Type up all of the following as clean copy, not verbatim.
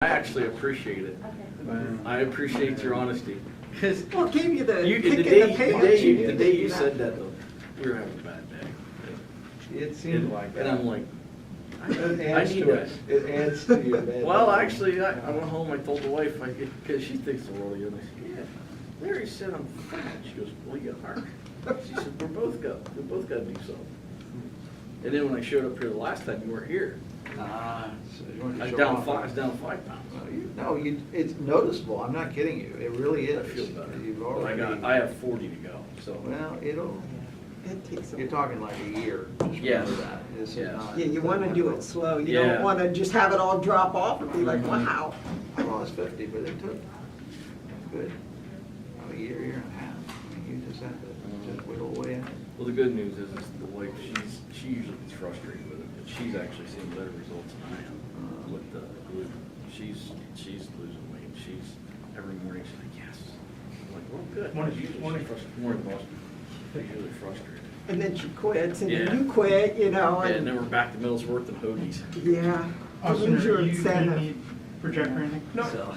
I actually appreciate it. I appreciate your honesty. Because Well, it gave you the the kick in the day pants. you said that, though, we were having a bad day. It seemed like that. And I'm like, It I adds need to that. it. It adds to your bad. Well, actually, I went home, I told the wife, because she thinks the world of you, and I said, yeah, Larry said I'm fat. She goes, well, you are. She said, we both got to do something. And then when I showed up here the last time, you weren't here. So you wanted to I was show down off. 5 pounds. No, it's noticeable. I'm not kidding you. It really I is. feel better. You've But already. I have 40 to go, so. Well, It takes you're a talking like a year. Just Yeah. remember that. This is Yeah. not- Yeah, you want to do it slow. You Yeah. don't want to just have it all drop off and be like, wow. I lost 50, but it took good, a year and a half. I mean, you just have to just whittle away at it. Well, the good news is the wife, she usually gets frustrated with it, but she's actually seeing better results than I am with the gluten. She's losing weight. She's, every morning, she's like, yes. I'm like, well, good. More than most. She's usually frustrated. And then she quits, and Yeah. then you quit, you know, Yeah, and and, then we're back to Middlesworth and hoagies. yeah. You Austin, lose your do you incentive. need projector or anything? So,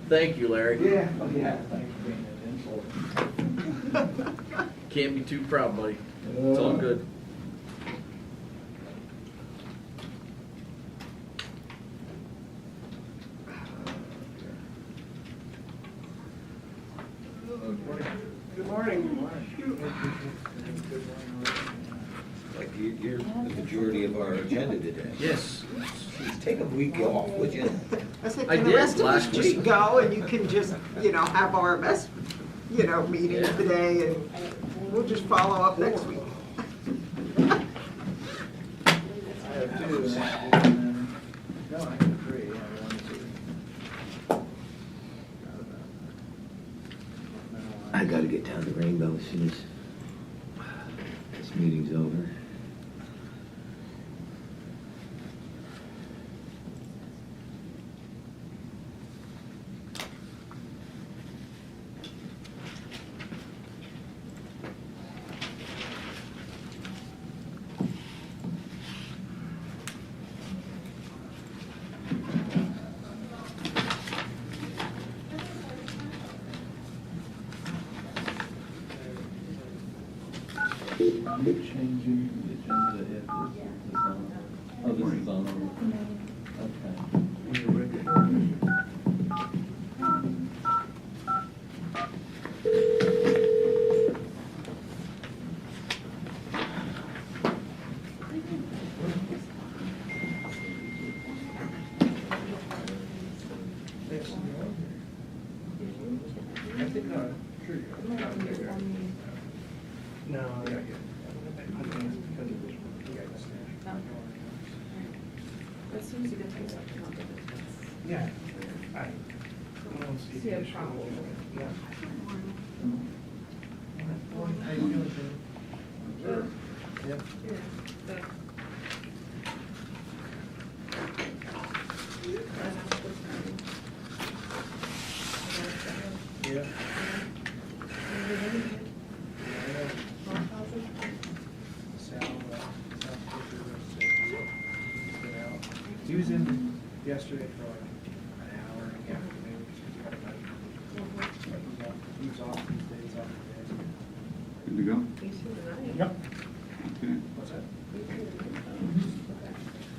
thank you, Larry. Yeah, oh yeah, thanks for being an insult. Can't be too proud, buddy. It's all good. Good morning. Like you're the majority of our agenda today. Yes. Take a week off, would you? I said, I can the did rest of us last just week. go and you can just, have RMS, meeting Yeah. today and we'll just follow up next week. I have two. No, I have three. I have 1, 2. I gotta get down to Rainbow as soon as this meeting's over. I'm changing the agenda if this is on. Oh, this is on. Okay. I think, sure. No, I think it's because of this one. As soon as you get things up, come up with it. Yeah. I don't see See the a issue. problem. Yeah. Yeah. How you doing, Jim? Yeah. Yeah. He was in yesterday for like an hour and a half. He was off these days, off the days. Good to go? Yep. Okay. What's that?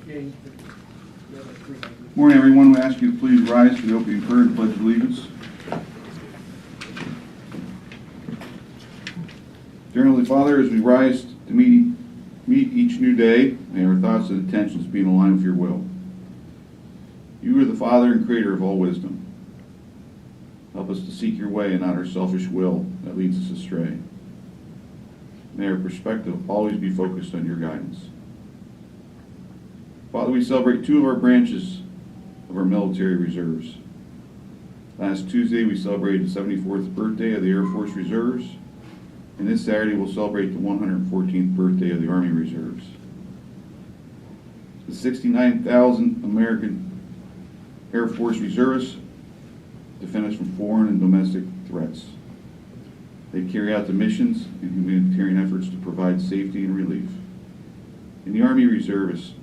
Yeah, you have like 300. Morning, everyone. We ask you to please rise for the opening prayer and pledge of allegiance. Dear Heavenly Father, as we rise to meet each new day, may our thoughts and intentions be in line with your will. You are the Father and Creator of all wisdom. Help us to seek your way and not our selfish will that leads us astray. May our perspective always be focused on your guidance. Father, we celebrate 2 of our branches of our military reserves. Last Tuesday, we celebrated the 74th birthday of the Air Force Reserves, and this Saturday, we'll celebrate the 114th birthday of the Army Reserves. The 69,000 American Air Force Reservists defend us from foreign and domestic threats. They carry out the missions and humanitarian efforts to provide safety and relief. In the Army Reservists,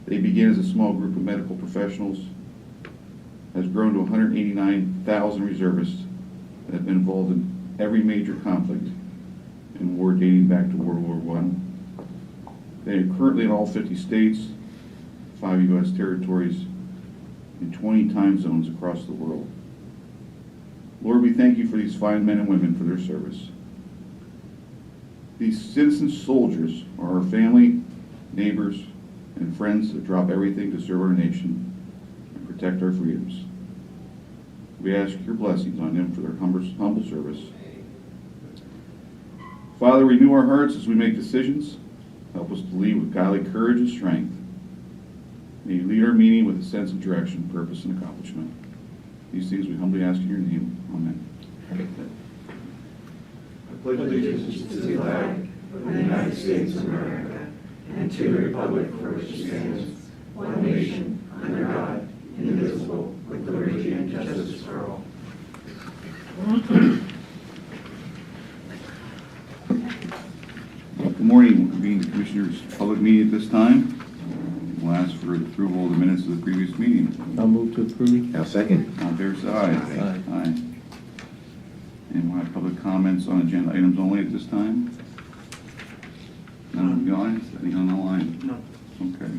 they begin as a small group of medical professionals has grown to 189,000 reservists that have been involved in every major conflict and war dating back to World War I. They are currently in all 50 states, 5 U.S. territories, and 20 time zones across the world. Lord, we thank you for these fine men and women for their service. These citizen soldiers are our family, neighbors, and friends that drop everything to serve our nation and protect our freedoms. We ask your blessings on them for their humble service. Father, renew our hearts as we make decisions. Help us to lead with godly courage and strength. May you lead our meeting with a sense of direction, purpose, and accomplishment. These things we humbly ask in your name. Amen. I pledge allegiance to the flag of the United States of America and to the republic for which it stands, one nation, under God, indivisible, with liberty and justice for all. Good morning. We'll convene the Commissioners' public meeting at this time. We'll ask for the approval of the minutes of the previous meeting. I'll move to approve. I'll second. All in favor, say aye. Aye. And we'll have public comments on agenda items only at this time. None on the line? Anything on the line? No. Okay.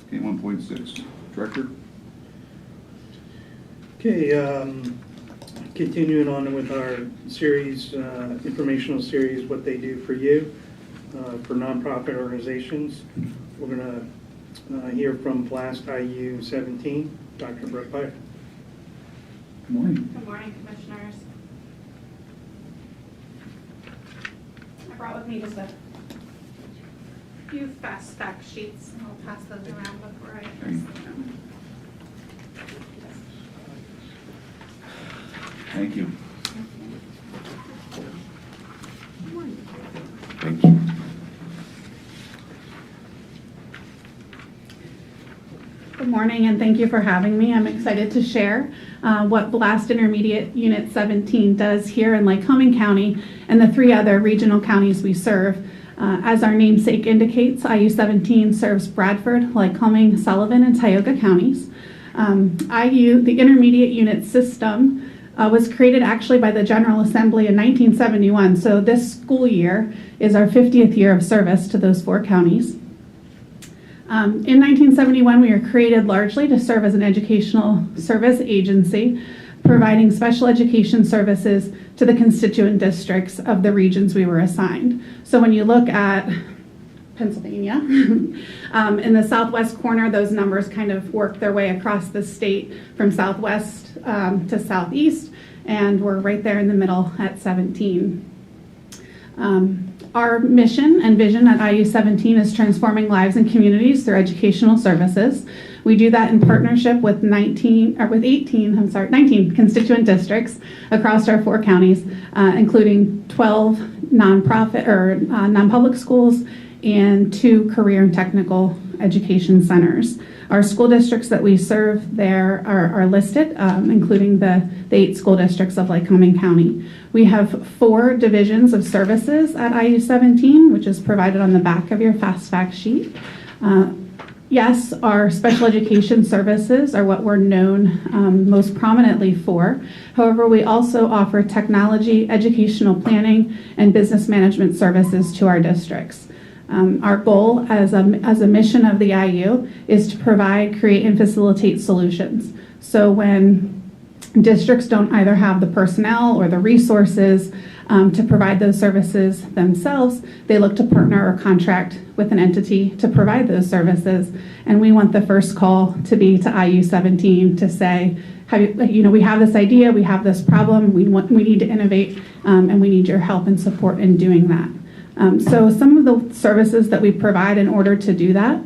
Okay, 1.6. Director? Okay, continuing on with our series, informational series, What They Do for You, for nonprofit organizations. We're going to hear from Blast IU 17, Dr. Brooke Pike. Good morning. Good morning, Commissioners. I brought with me just a few fast fact sheets, and I'll pass those around before I address them. Thank you. Thank you. Good morning, and thank you for having me. I'm excited to share what Blast Intermediate Unit 17 does here in Lycoming County and the 3 other regional counties we serve. As our namesake indicates, IU 17 serves Bradford, Lycoming, Sullivan, and Tioga counties. IU, the Intermediate Unit System, was created actually by the General Assembly in 1971, so this school year is our 50th year of service to those 4 counties. In 1971, we were created largely to serve as an educational service agency, providing special education services to the constituent districts of the regions we were assigned. So when you look at Pennsylvania, in the southwest corner, those numbers kind of work their way across the state from southwest to southeast, and we're right there in the middle at 17. Our mission and vision at IU 17 is transforming lives and communities through educational services. We do that in partnership with 19 constituent districts across our 4 counties, including 12 nonprofit or non-public schools and 2 career and technical education centers. Our school districts that we serve there are listed, including the 8 school districts of Lycoming County. We have 4 divisions of services at IU 17, which is provided on the back of your fast fact sheet. Yes, our special education services are what we're known most prominently for. However, we also offer technology, educational planning, and business management services to our districts. Our goal as a mission of the IU is to provide, create, and facilitate solutions. So when districts don't either have the personnel or the resources to provide those services themselves, they look to partner or contract with an entity to provide those services. And we want the first call to be to IU 17 to say, we have this idea, we have this problem, we need to innovate, and we need your help and support in doing that. So some of the services that we provide in order to do that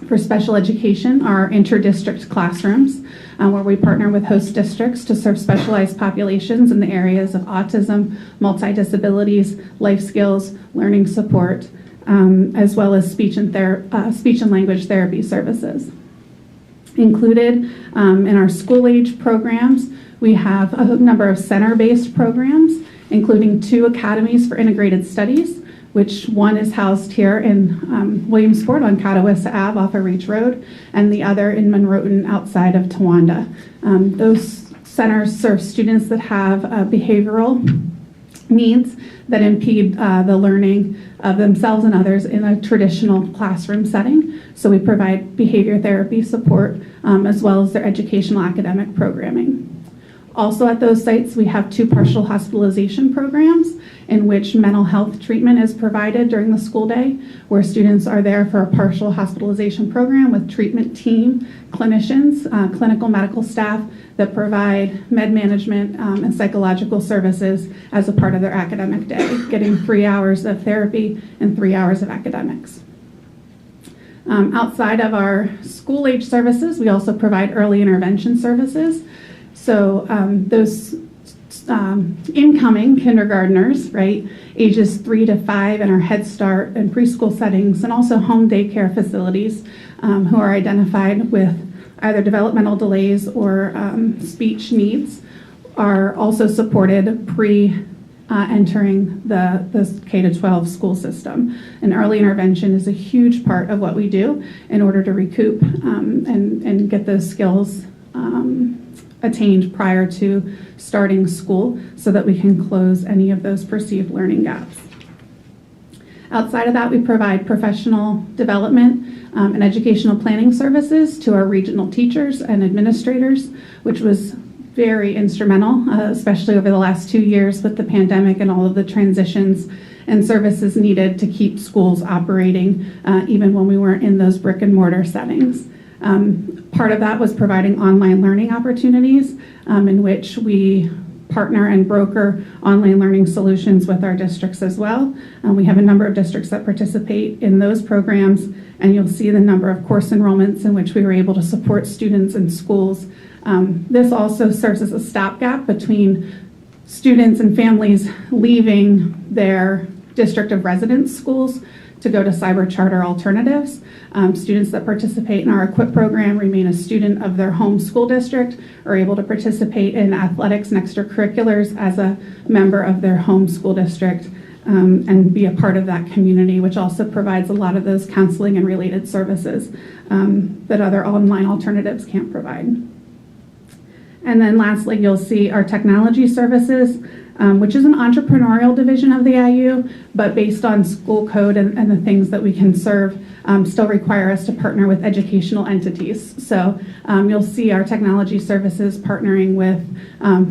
for special education are inter-district classrooms, where we partner with host districts to serve specialized populations in the areas of autism, multi-disabilities, life skills, learning support, as well as speech and language therapy services. Included in our school-age programs, we have a number of center-based programs, including 2 academies for integrated studies, which one is housed here in Williamsport on Catawissa Ave off of Reach Road, and the other in Monroeton outside of Towanda. Those centers serve students that have behavioral needs that impede the learning of themselves and others in a traditional classroom setting. So we provide behavior therapy support as well as their educational academic programming. Also at those sites, we have 2 partial hospitalization programs in which mental health treatment is provided during the school day, where students are there for a partial hospitalization program with treatment team, clinicians, clinical medical staff that provide med management and psychological services as a part of their academic day, getting 3 hours of therapy and 3 hours of academics. Outside of our school-age services, we also provide early intervention services. So those incoming kindergartners, right, ages 3 to 5 in our Head Start and preschool settings, and also home daycare facilities who are identified with either developmental delays or speech needs, are also supported entering the K-12 school system. And early intervention is a huge part of what we do in order to recoup and get those skills attained prior to starting school so that we can close any of those perceived learning gaps. Outside of that, we provide professional development and educational planning services to our regional teachers and administrators, which was very instrumental, especially over the last 2 years with the pandemic and all of the transitions and services needed to keep schools operating, even when we weren't in those brick and mortar settings. Part of that was providing online learning opportunities in which we partner and broker online learning solutions with our districts as well. We have a number of districts that participate in those programs, and you'll see the number of course enrollments in which we were able to support students and schools. This also serves as a stopgap between students and families leaving their district of residence schools to go to cyber charter alternatives. Students that participate in our EQUIP program remain a student of their home school district, are able to participate in athletics and extracurriculars as a member of their home school district and be a part of that community, which also provides a lot of those counseling and related services that other online alternatives can't provide. And then lastly, you'll see our technology services, which is an entrepreneurial division of the IU, but based on school code and the things that we can serve, still require us to partner with educational entities. So you'll see our technology services partnering with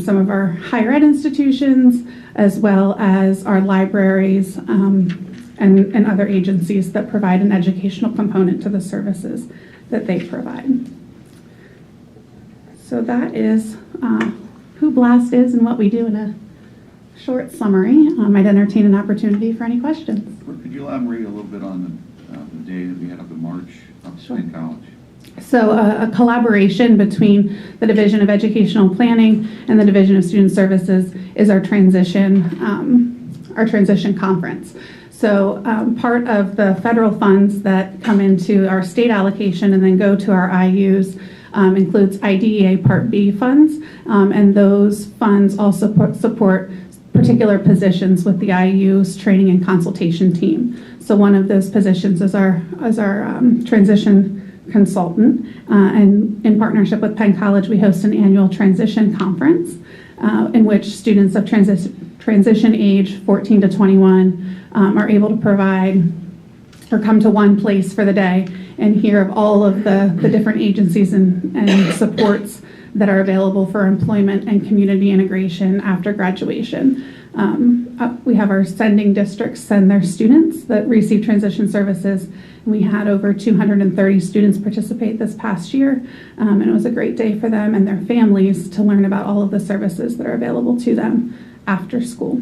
some of our higher ed institutions, as well as our libraries and other agencies that provide an educational component to the services that they provide. So that is who BLAST is and what we do in a short summary. I'd entertain an opportunity for any questions. Could you elaborate a little bit on the day that we had up in March up Sure. in college? So a collaboration between the Division of Educational Planning and the Division of Student Services is our transition conference. So part of the federal funds that come into our state allocation and then go to our IUs includes IDEA Part B funds, and those funds also support particular positions with the IU's training and consultation team. So one of those positions is our transition consultant, and in partnership with Penn College, we host an annual transition conference in which students of transition age 14 to 21 are able to provide or come to one place for the day and hear of all of the different agencies and supports that are available for employment and community integration after graduation. We have our sending districts send their students that receive transition services. We had over 230 students participate this past year, and it was a great day for them and their families to learn about all of the services that are available to them after school,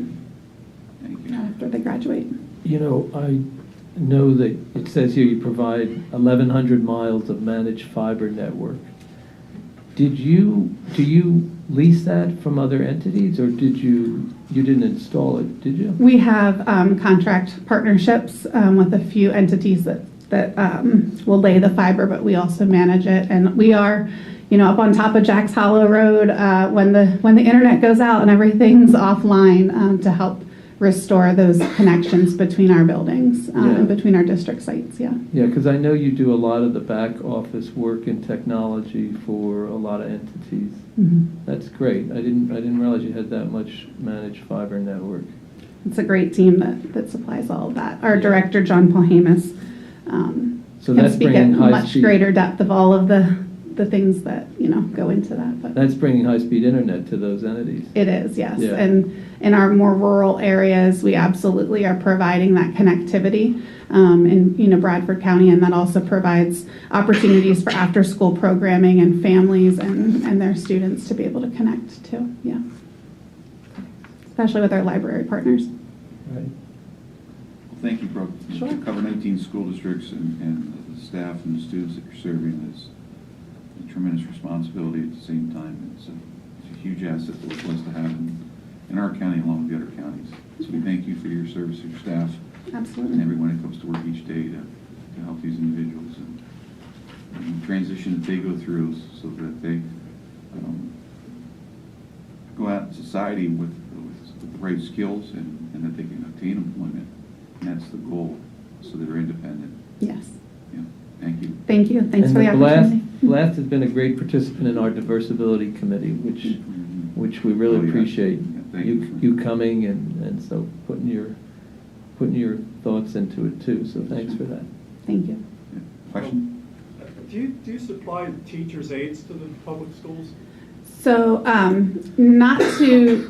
Thank you. after they graduate. You know, I know that it says here you provide 1,100 miles of managed fiber network. Do you lease that from other entities, or you didn't install it, did you? We have contract partnerships with a few entities that will lay the fiber, but we also manage it. And we are, up on top of Jack's Hollow Road when the internet goes out and everything's offline to help restore those connections between our buildings Yeah. and between our district sites, yeah. Yeah, because I know you do a lot of the back office work in technology for a lot of entities. Mhm. That's great. I didn't realize you had that much managed fiber network. It's a great team that supplies all of that. Our Yeah. director, John Paul Hamus, So can that's speak bringing at high much speed. greater depth of all of the things that, go into that. But That's bringing high-speed internet to those entities. it is, yes. Yeah. And in our more rural areas, we absolutely are providing that connectivity in, Bradford County, and that also provides opportunities for after-school programming and families and their students to be able to connect to, yeah. Especially with our library partners. Right. Well, thank you, Brooke. Sure. To cover 19 school districts and the staff and the students that you're serving is a tremendous responsibility at the same time. It's a huge asset that we're blessed to have in our county along with the other counties. So we thank you for your service to your staff and Absolutely. everyone that comes to work each day to help these individuals and the transition that they go through so that they go out in society with the right skills and that they can obtain employment. And that's the goal, so they're independent. Yes. Yeah, thank you. Thank you. Thanks And for the opportunity. Blast has been a great participant in our diversibility committee, which we really Oh, yeah. appreciate Yeah, thank you you. you coming and so putting your thoughts into it too. So thanks for that. Thank you. Yeah. Question? Do you supply teachers' aides to the public schools? So,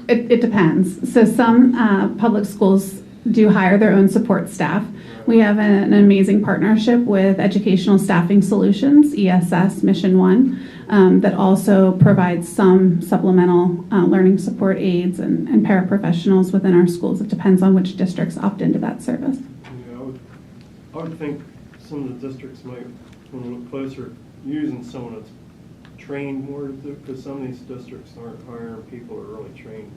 it depends. So some public schools do hire their own support staff. We have an amazing partnership with Educational Staffing Solutions, ESS Mission One, that also provides some supplemental learning support aides and paraprofessionals within our schools. It depends on which districts opt into that service. Yeah, I would think some of the districts might want to look closer at using someone that's trained more, because some of these districts aren't hiring people who are really trained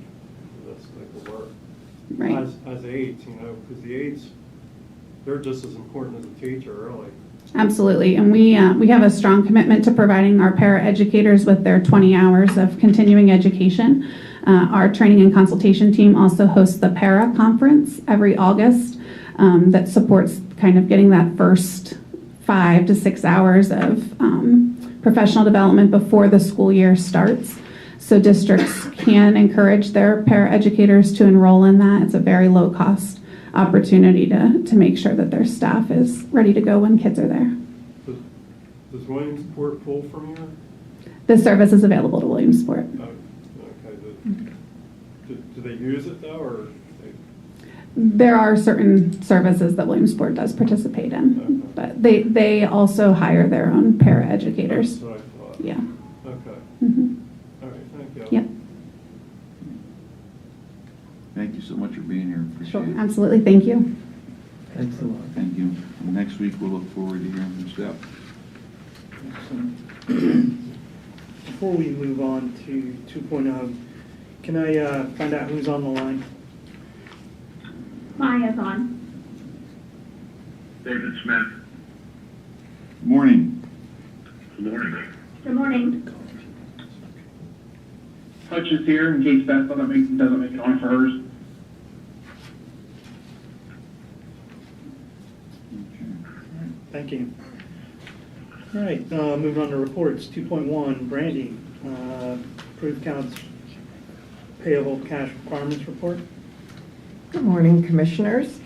for this type of work. Right. As aides, because the aides, they're just as important as a teacher, really. Absolutely, and we have a strong commitment to providing our paraeducators with their 20 hours of continuing education. Our training and consultation team also hosts the Para Conference every August that supports kind of getting that first 5 to 6 hours of professional development before the school year starts. So districts can encourage their paraeducators to enroll in that. It's a very low-cost opportunity to make sure that their staff is ready to go when kids are there. Does Williamsport pull from here? The service is available to Williamsport. Okay. Do they use it though, or? There are certain services that Williamsport does participate in, but they also hire their own paraeducators. That's what I thought. Yeah. Okay. Mhm. All right, thank you. Yep. Thank you so much for being here. Sure. Appreciate it. Absolutely. Thank you. Thanks a lot. Thank you. And next week, we'll look forward to hearing from Steph. Before we move on to 2.0, can I find out who's on the line? Maya's on. David Smith. Good morning. Good morning. Good morning. Hutch is here in case Beth doesn't make it on for hers. Thank you. All right, moving on to reports. 2.1, Brandy, approved accounts payable cash requirements report. Good morning, Commissioners.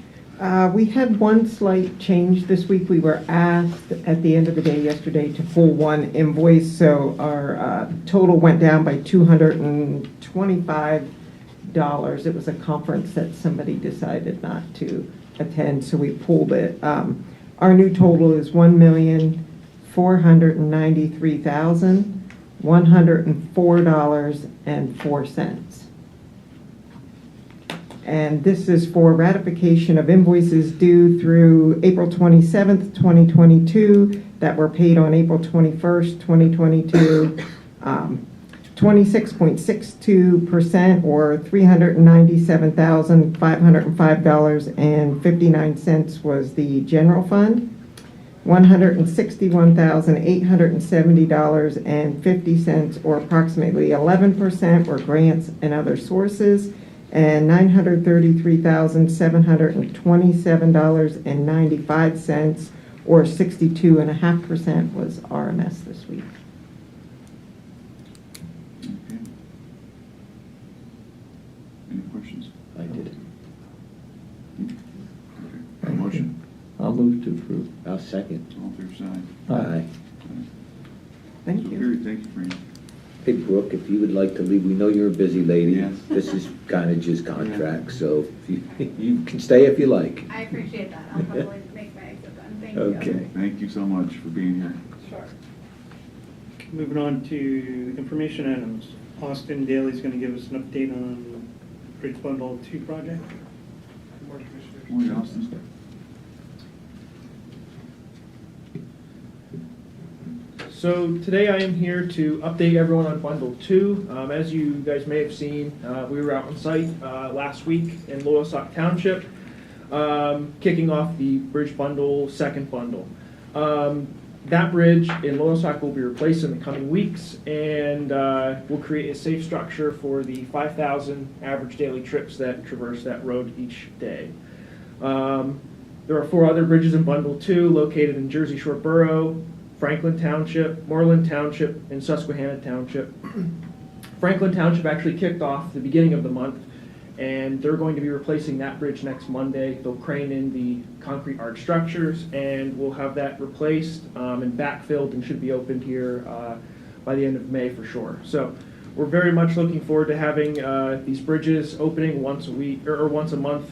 We had one slight change this week. We were asked at the end of the day yesterday to pull one invoice, so our total went down by $225. It was a conference that somebody decided not to attend, so we pulled it. Our new total is $1,493,104.04. And this is for ratification of invoices due through April 27th, 2022, that were paid on April 21st, 2022. 26.62% or $397,505.59 was the general fund. $161,870.50 or approximately 11% were grants and other sources. and $933,727.95, or 62.5% was RMS this week. Okay. Any questions? I did. Okay. Motion. I'll move to approve. I'll second. All fair side. Aye. Thank So you. carried. Thank you, Frank. Hey, Brooke, if you would like to leave, we know you're a busy lady. Yes. This is kind of just contract, so if you can stay if you like. I appreciate that. I'll probably make my exit then. Thank you. Okay. Thank you so much for being here. Sure. Moving on to information items. Austin Daly's going to give us an update on Bridge Bundle 2 project. Morning, Austin. So today I am here to update everyone on Bundle 2. As you guys may have seen, we were out on site last week in Loyalsock Township, kicking off the Bridge Bundle, second bundle. That bridge in Loyalsock will be replaced in the coming weeks, and will create a safe structure for the 5,000 average daily trips that traverse that road each day. There are 4 other bridges in Bundle 2 located in Jersey Shore Borough, Franklin Township, Moreland Township, and Susquehanna Township. Franklin Township actually kicked off the beginning of the month, and they're going to be replacing that bridge next Monday. They'll crane in the concrete arch structures, and we'll have that replaced and backfilled, and should be opened here by the end of May for sure. So we're very much looking forward to having these bridges opening once a week or once a month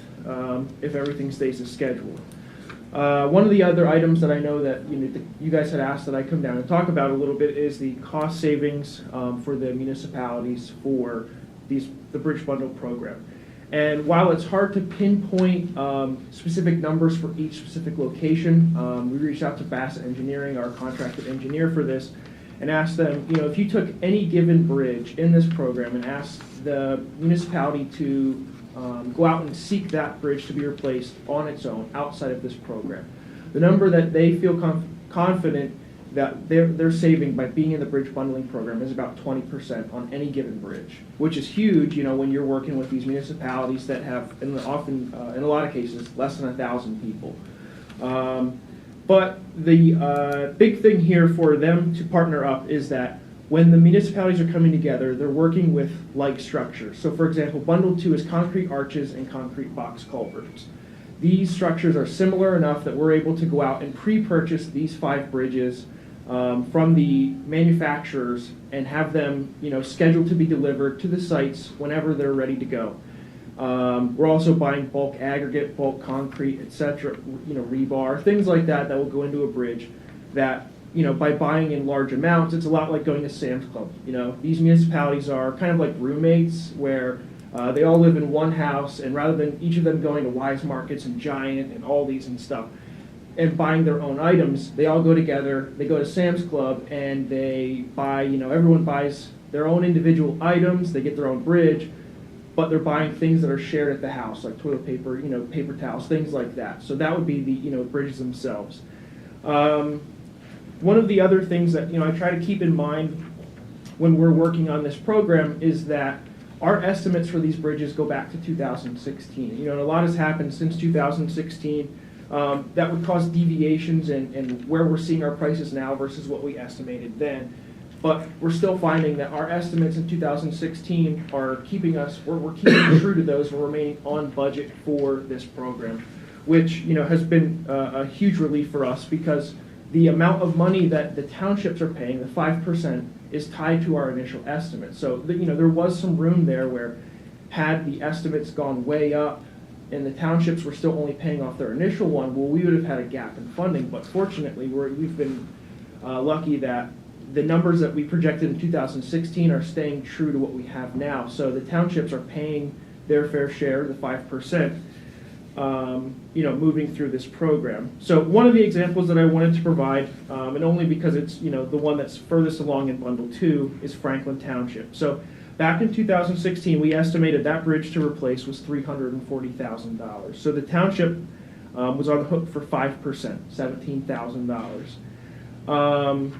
if everything stays as scheduled. One of the other items that I know that you guys had asked that I come down and talk about a little bit is the cost savings for the municipalities for the Bridge Bundle program. And while it's hard to pinpoint specific numbers for each specific location, we reached out to Bassett Engineering, our contracted engineer for this, and asked them, if you took any given bridge in this program and asked the municipality to go out and seek that bridge to be replaced on its own outside of this program, the number that they feel confident that they're saving by being in the bridge bundling program is about 20% on any given bridge, which is huge, when you're working with these municipalities that have, in a lot of cases, less than 1,000 people. But the big thing here for them to partner up is that when the municipalities are coming together, they're working with like structures. So for example, Bundle 2 is concrete arches and concrete box culverts. These structures are similar enough that we're able to go out and pre-purchase these 5 bridges from the manufacturers and have them, scheduled to be delivered to the sites whenever they're ready to go. We're also buying bulk aggregate, bulk concrete, etc., rebar, things like that will go into a bridge that, by buying in large amounts, it's a lot like going to Sam's Club. These municipalities are kind of like roommates where they all live in one house, and rather than each of them going to Wise Markets and Giant and Aldi's and stuff and buying their own items, they all go together, they go to Sam's Club, and they buy, everyone buys their own individual items, they get their own bridge, but they're buying things that are shared at the house, like toilet paper, paper towels, things like that. So that would be the, bridges themselves. One of the other things that, I try to keep in mind when we're working on this program is that our estimates for these bridges go back to 2016. And a lot has happened since 2016 that would cause deviations in where we're seeing our prices now versus what we estimated then. But we're still finding that our estimates in 2016 are keeping us, we're keeping true to those and remaining on budget for this program, which, has been a huge relief for us because the amount of money that the townships are paying, the 5%, is tied to our initial estimate. So, there was some room there where had the estimates gone way up and the townships were still only paying off their initial one, well, we would have had a gap in funding. But fortunately, we've been lucky that the numbers that we projected in 2016 are staying true to what we have now. So the townships are paying their fair share, the 5%, moving through this program. So one of the examples that I wanted to provide, and only because it's, the one that's furthest along in Bundle 2, is Franklin Township. So back in 2016, we estimated that bridge to replace was $340,000. So the township was on the hook for 5%, $17,000.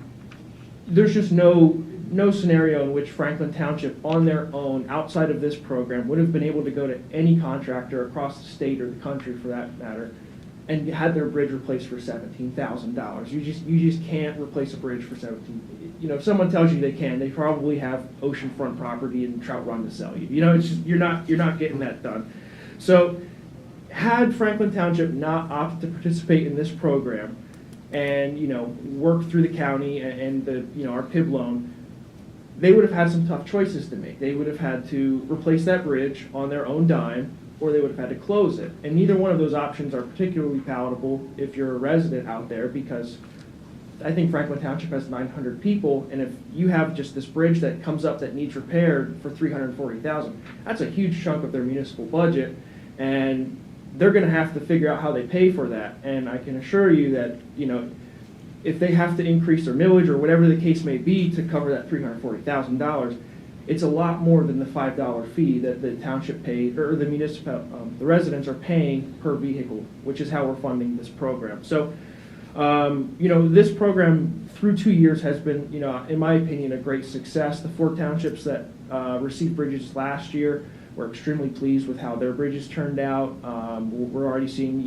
There's just no no scenario in which Franklin Township, on their own, outside of this program, would have been able to go to any contractor across the state or the country, for that matter, and had their bridge replaced for $17,000. You just can't replace a bridge for 17. You know, if someone tells you they can, they probably have oceanfront property in Trout Run to sell you. You know, it's just, you're not getting that done. So, had Franklin Township not opted to participate in this program, and work through the county and the our PIB loan, they would have had some tough choices to make. They would have had to replace that bridge on their own dime, or they would have had to close it. And neither one of those options are particularly palatable if you're a resident out there, because I think Franklin Township has 900 people, and if you have just this bridge that comes up that needs repaired for $340,000, that's a huge chunk of their municipal budget, and they're going to have to figure out how they pay for that. And I can assure you that, if they have to increase their millage or whatever the case may be to cover that $340,000, it's a lot more than the $5 fee that the township paid, or the the residents are paying per vehicle, which is how we're funding this program. So, this program through 2 years has been, in my opinion, a great success. The 4 townships that received bridges last year, we're extremely pleased with how their bridges turned out. We're already seeing,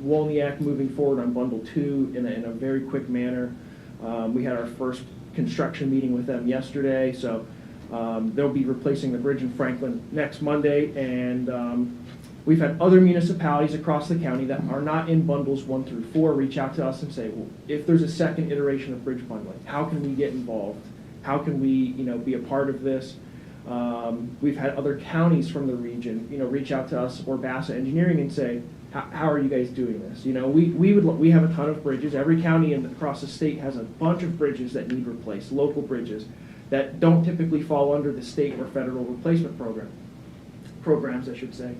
Wolniak moving forward on Bundle 2 in a very quick manner. We had our first construction meeting with them yesterday, so they'll be replacing the bridge in Franklin next Monday. And we've had other municipalities across the county that are not in Bundles 1 through 4 reach out to us and say, well, if there's a second iteration of bridge bundling, how can we get involved? How can we, be a part of this? We've had other counties from the region, reach out to us, or Bassett Engineering, and say, how are you guys doing this? We have a ton of bridges. Every county across the state has a bunch of bridges that need replaced, local bridges that don't typically fall under the state or federal replacement programs, I should say.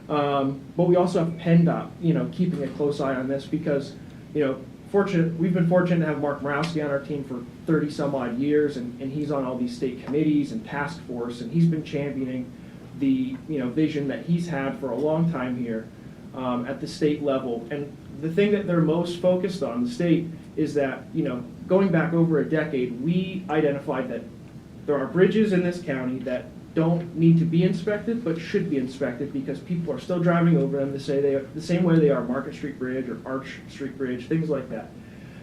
But we also have PennDOT, keeping a close eye on this, because, we've been fortunate to have Mark Morawski on our team for 30 some odd years, and he's on all these state committees and task force, and he's been championing the vision that he's had for a long time here at the state level. And the thing that they're most focused on, the state, is that going back over a decade, we identified that there are bridges in this county that don't need to be inspected, but should be inspected, because people are still driving over them the same way they are Market Street Bridge or Arch Street Bridge, things like that.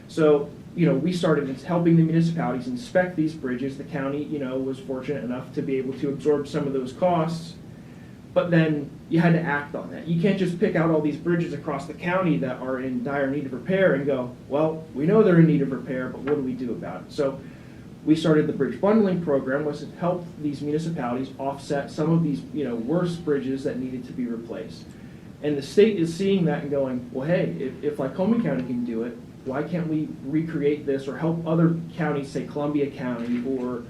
So, we started helping the municipalities inspect these bridges. The county, was fortunate enough to be able to absorb some of those costs, but then you had to act on that. You can't just pick out all these bridges across the county that are in dire need of repair and go, well, we know they're in need of repair, but what do we do about it? So we started the bridge bundling program, was to help these municipalities offset some of these, worse bridges that needed to be replaced. And the state is seeing that and going, well, hey, if Lycoming County can do it, why can't we recreate this or help other counties, say Columbia County or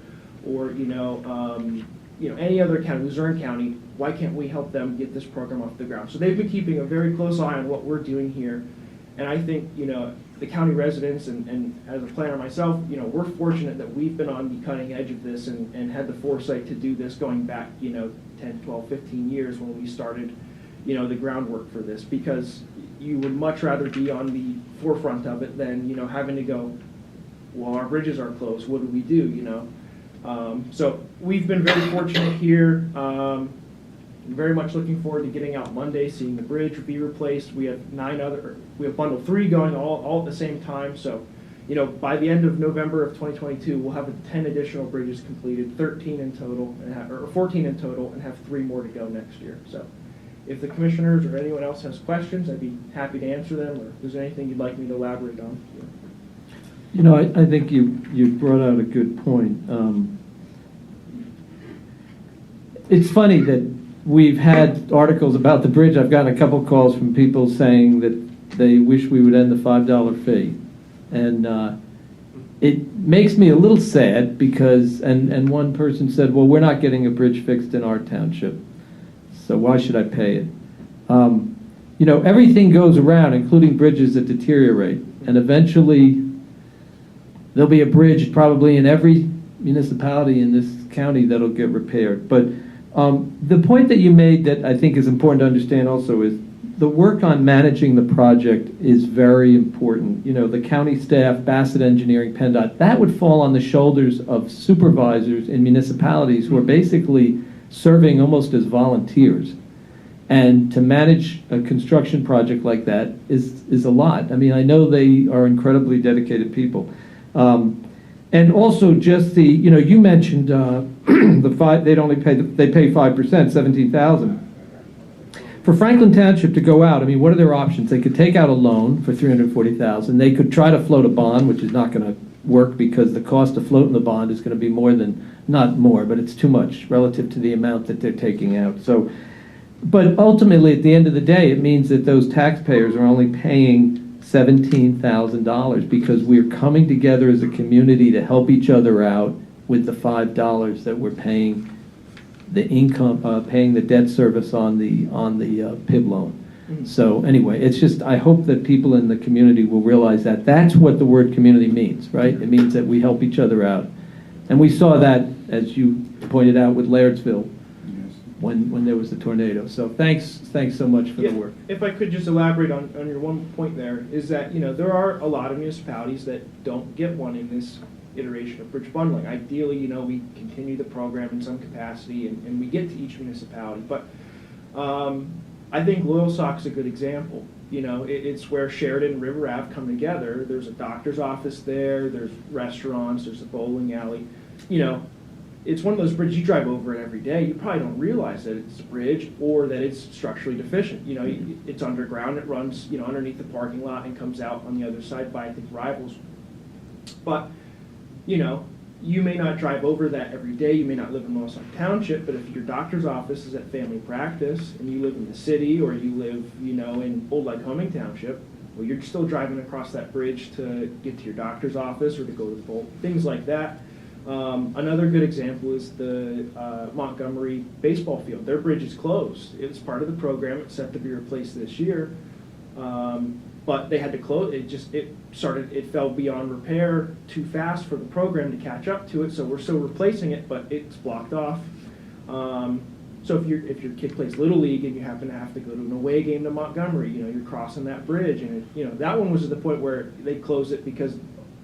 any other county, Luzerne County? Why can't we help them get this program off the ground? So they've been keeping a very close eye on what we're doing here, and I think the county residents and as a planner myself, we're fortunate that we've been on the cutting edge of this and had the foresight to do this going back 10, 12, 15 years when we started the groundwork for this, because you would much rather be on the forefront of it than having to go, well, our bridges are closed, what do we do? So we've been very fortunate here. Very much looking forward to getting out Monday, seeing the bridge be replaced. We have Bundle 3 going all at the same time. So, by the end of November of 2022, we'll have 10 additional bridges completed, 13 in total, or 14 in total, and have 3 more to go next year. So, if the commissioners or anyone else has questions, I'd be happy to answer them, or if there's anything you'd like me to elaborate on. I think you brought out a good point. It's funny that we've had articles about the bridge. I've gotten a couple calls from people saying that they wish we would end the $5 fee. And it makes me a little sad because, and one person said, well, we're not getting a bridge fixed in our township, so why should I pay it? Everything goes around, including bridges that deteriorate. And eventually, there'll be a bridge probably in every municipality in this county that'll get repaired. But the point that you made that I think is important to understand also is the work on managing the project is very important. You know, the county staff, Bassett Engineering, PennDOT, that would fall on the shoulders of supervisors in municipalities who are basically serving almost as volunteers. And to manage a construction project like that is a lot. I mean, I know they are incredibly dedicated people. And also just the, you know, you mentioned they pay 5%, 17,000. For Franklin Township to go out, I mean, what are their options? They could take out a loan for $340,000. They could try to float a bond, which is not going to work because the cost of floating the bond is going to be more than, not more, but it's too much relative to the amount that they're taking out. So, but ultimately, at the end of the day, it means that those taxpayers are only paying $17,000 because we're coming together as a community to help each other out with the $5 that we're paying the income, paying the debt service on the PIB loan. Mm-hmm. So anyway, it's just, I hope that people in the community will realize that that's what the word community means, right? It means that we help each other out. And we saw that, as you pointed out, with Lairdsville when there was the tornado. So thanks so much for the work. If I could just elaborate on your one point there, is that, you know, there are a lot of municipalities that don't get one in this iteration of bridge bundling. Ideally, you know, we continue the program in some capacity and we get to each municipality. But I think Loyalsock's a good example. You know, it's where Sheridan and River Ave come together. There's a doctor's office there, there's restaurants, there's a bowling alley. You know, it's one of those bridges, you drive over it every day, you probably don't realize that it's a bridge or that it's structurally deficient. You know, it's underground, it runs, you know, underneath the parking lot and comes out on the other side by, I think, Rivals. But, you know, you may not drive over that every day, you may not live in Loyalsock Township, but if your doctor's office is at family practice and you live in the city or you live, you know, in Old Lycoming Township, well, you're still driving across that bridge to get to your doctor's office or to go to the bowl, things like that. Another good example is the Montgomery baseball field. Their bridge is closed. It was part of the program. It's set to be replaced this year. But they had to close. It fell beyond repair too fast for the program to catch up to it. So we're still replacing it, but it's blocked off. So if your kid plays Little League and you happen to have to go to an away game to Montgomery, you know, you're crossing that bridge. And, you know, that one was at the point where they closed it because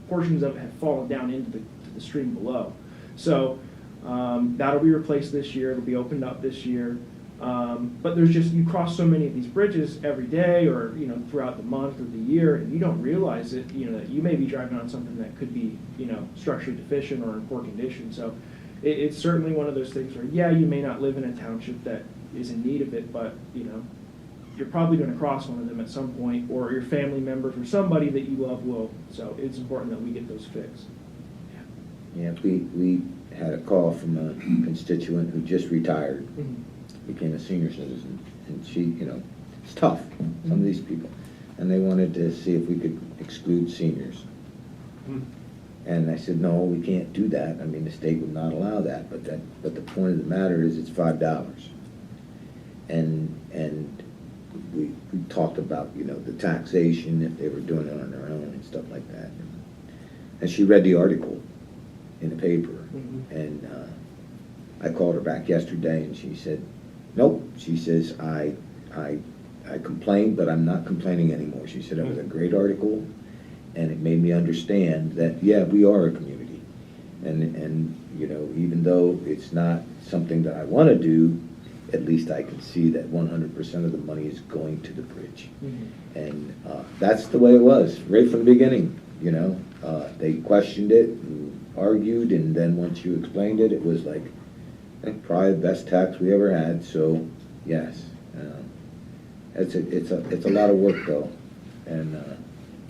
portions of it had fallen down into the stream below. So that'll be replaced this year. It'll be opened up this year. But there's just, you cross so many of these bridges every day or, you know, throughout the month or the year, and you don't realize it, you know, that you may be driving on something that could be, you know, structurally deficient or in poor condition. So it's certainly one of those things where, yeah, you may not live in a township that is in need of it, but, you know, you're probably going to cross one of them at some point, or your family members or somebody that you love will. So it's important that we get those fixed. Yeah, we had a call from a constituent who just retired, became a senior citizen, and she, you know, it's tough, some of these people, and they wanted to see if we could exclude seniors. And I said, no, we can't do that. I mean, the state would not allow that, but the point of the matter is it's $5. And we talked about, you know, the taxation, if they were doing it on their own and stuff like that. And she read the article in the paper, and I called her back yesterday, and she said, nope. She says, I complained, but I'm not complaining anymore. She said it was a great article, and it made me understand that, yeah, we are a community, and you know, even though it's not something that I want to do, at least I can see that 100% of the money is going to the bridge, and that's the way it was right from the beginning. You know, they questioned it and argued, and then once you explained it, it was like, I think probably the best tax we ever had. So yes, it's a lot of work though, and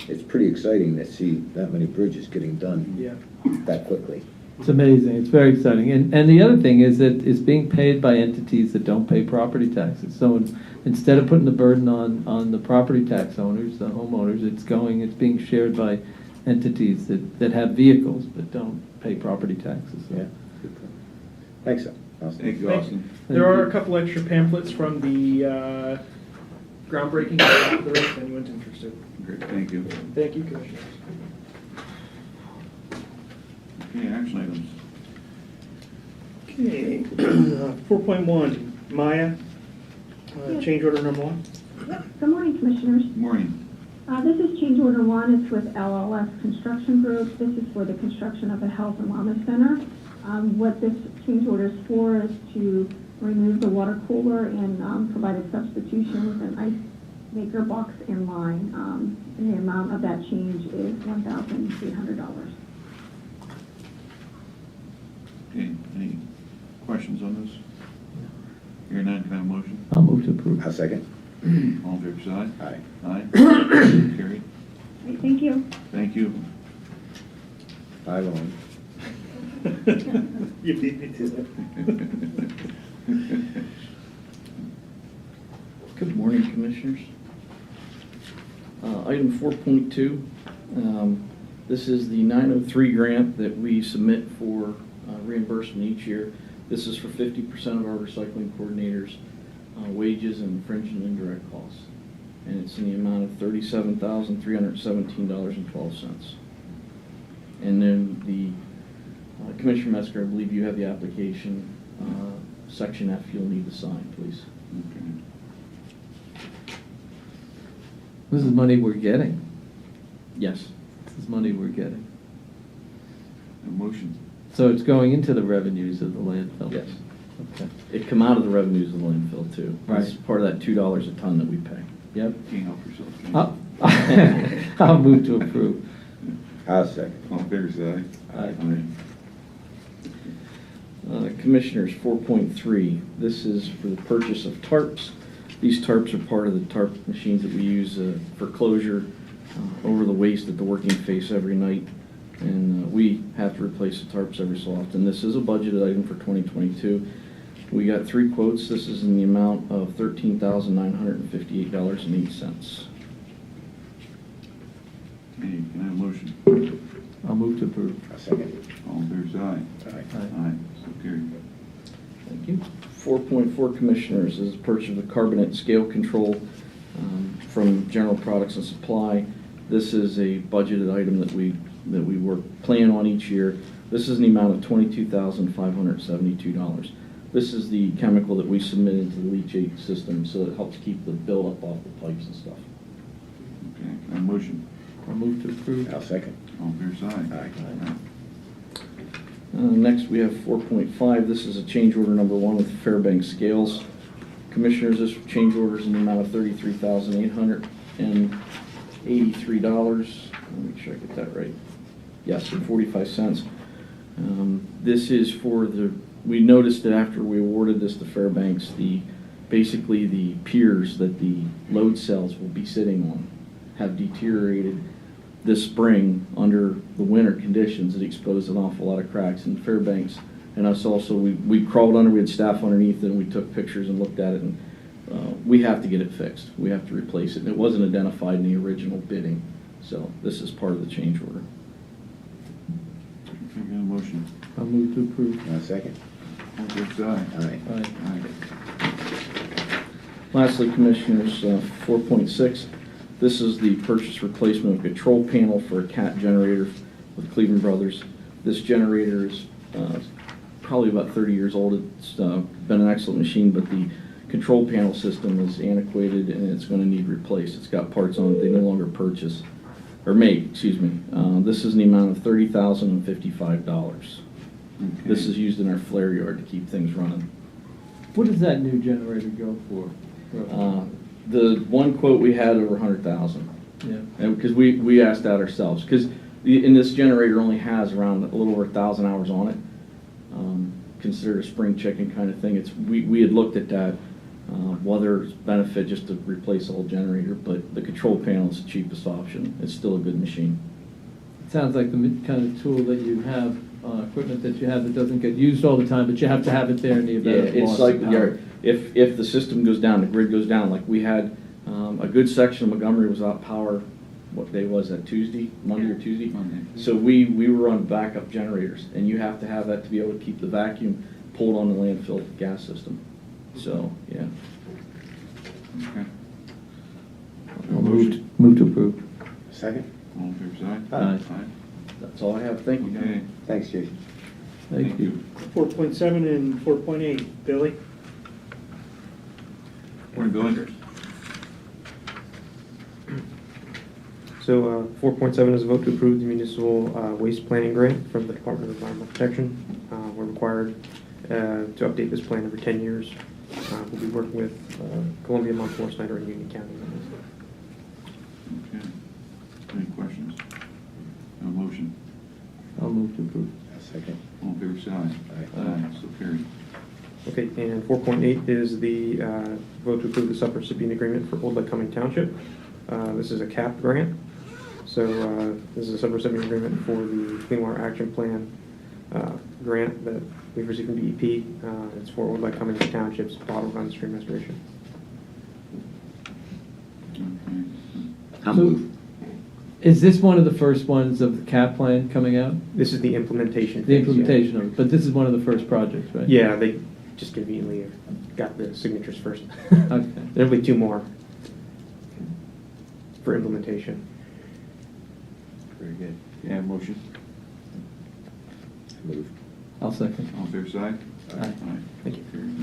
it's pretty exciting to see that many bridges getting done that quickly. It's amazing. It's very exciting. And the other thing is that it's being paid by entities that don't pay property taxes. So instead of putting the burden on the property tax owners, the homeowners, it's being shared by entities that have vehicles but don't pay property taxes. So. Yeah. Thanks, Austin. Thank you, Austin. There are a couple extra pamphlets from the groundbreaking after the race, if anyone's interested. Great, thank you. Thank you, Commissioners. Okay, action items. Okay, 4.1, Maya, change order number 1. Good morning, Commissioners. Good morning. This is change order 1. It's with LLS Construction Group. This is for the construction of a health and wellness center. What this change order is for is to remove the water cooler and provide a substitution with an ice maker box and line. And the amount of that change is $1,800. Okay, any questions on this? Hearing none, can I have a motion? I'll move to approve. I'll second. All in favor, say aye. Aye. Aye. Carried. Right, thank you. Thank you. Aye, Lauren. You beat me to it. Good morning, Commissioners. Item 4.2, this is the 903 grant that we submit for reimbursement each year. This is for 50% of our recycling coordinators' wages and fringe and indirect costs. And it's in the amount of $37,317.12. And then the Commissioner Metzger, I believe you have the application. Section F, you'll need to sign, please. Okay. This is money we're getting. Yes. This is money we're getting. A motion. So it's going into the revenues of the landfill? Yes. Okay. It come out of the revenues of the landfill, too. Right. It's part of that $2 a ton that we pay. Yep. Can't help yourself, can you? I'll move to approve. I'll second. All in favor, say aye. Aye. Commissioners, 4.3, this is for the purchase of tarps. These tarps are part of the tarp machines that we use for closure over the waste at the working face every night. And we have to replace the tarps every so often. This is a budgeted item for 2022. We got 3 quotes. This is in the amount of $13,958.08. Okay, can I have a motion? I'll move to approve. I'll second. All in favor, say aye. Aye. Aye, so carried. Thank you. 4.4, Commissioners, is a purchase of the carbonate scale control from General Products and Supply. This is a budgeted item that we work plan on each year. This is in the amount of $22,572. This is the chemical that we submit into the leachate system, so it helps keep the buildup off the pipes and stuff. Okay, can I have a motion? I'll move to approve. I'll second. All in favor, say aye. Aye. Next, we have 4.5. This is a change order number 1 with Fairbanks Scales. Commissioners, this change order is in the amount of $33,883. Let me make sure I get that right. Yes, and 45 cents. This is for we noticed that after we awarded this to Fairbanks, basically the piers that the load cells will be sitting on have deteriorated this spring under the winter conditions. It exposed an awful lot of cracks in Fairbanks. And us also, we crawled under, we had staff underneath it, and we took pictures and looked at it, and we have to get it fixed. We have to replace it. And it wasn't identified in the original bidding. So this is part of the change order. Okay, can I have a motion? I'll move to approve. I'll second. All in favor, say aye. Aye. Aye. Aye. Lastly, Commissioners, 4.6, this is the purchase replacement of a control panel for a CAT generator with Cleveland Brothers. This generator is probably about 30 years old. It's been an excellent machine, but the control panel system is antiquated and it's going to need replaced. It's got parts on it they no longer purchase, or make, excuse me. This is in the amount of $30,055. Okay. This is used in our flare yard to keep things running. What does that new generator go for? The one quote we had over 100,000. Yeah. Because we asked that ourselves, because in this generator only has around a little over 1,000 hours on it, considered a spring chicken kind of thing. We had looked at that, whether it's benefit just to replace the whole generator, but the control panel is the cheapest option. It's still a good machine. It sounds like the kind of tool that you have, equipment that you have that doesn't get used all the time, but you have to have it there in the event of it's loss like of power. if the system goes down, the grid goes down. Like we had a good section of Montgomery was without power. What day was that? Tuesday, Monday or Tuesday? Monday. So we were on backup generators, and you have to have that to be able to keep the vacuum pulled on the landfill gas system. So yeah. Okay. I'll move to approve. Second. All in favor, say aye. Aye. That's all I have. Thank you. Okay. Thanks, Jason. Thank you. 4.7 and 4.8, Billy? Morning, Billy. So 4.7 is a vote to approve the municipal waste planning grant from the Department of Environmental Protection. We're required to update this plan every 10 years. We'll be working with Columbia, Montclair, Snyder, and Union County on this. Okay. Any questions? No motion? I'll move to approve. Second. All in favor, say aye. Aye. So carried. Okay, and 4.8 is the vote to approve the subrecipient agreement for Old Lycoming Township. This is a CAP grant. So this is a subrecipient agreement for the Clean Water Action Plan grant that we've received from DEP. It's for Old Lycoming Township's bottle gun stream restoration. Okay. I'll So- move. Is this one of the first ones of the CAP plan coming out? This is the implementation. The phase, yeah. implementation of it, but this is one of the first projects, right? Yeah, they just conveniently got the signatures first. Okay. There'll be 2 more for implementation. Very good. Yeah, motion? Move. I'll second. All in favor, say aye. Aye. Thank you. Carried.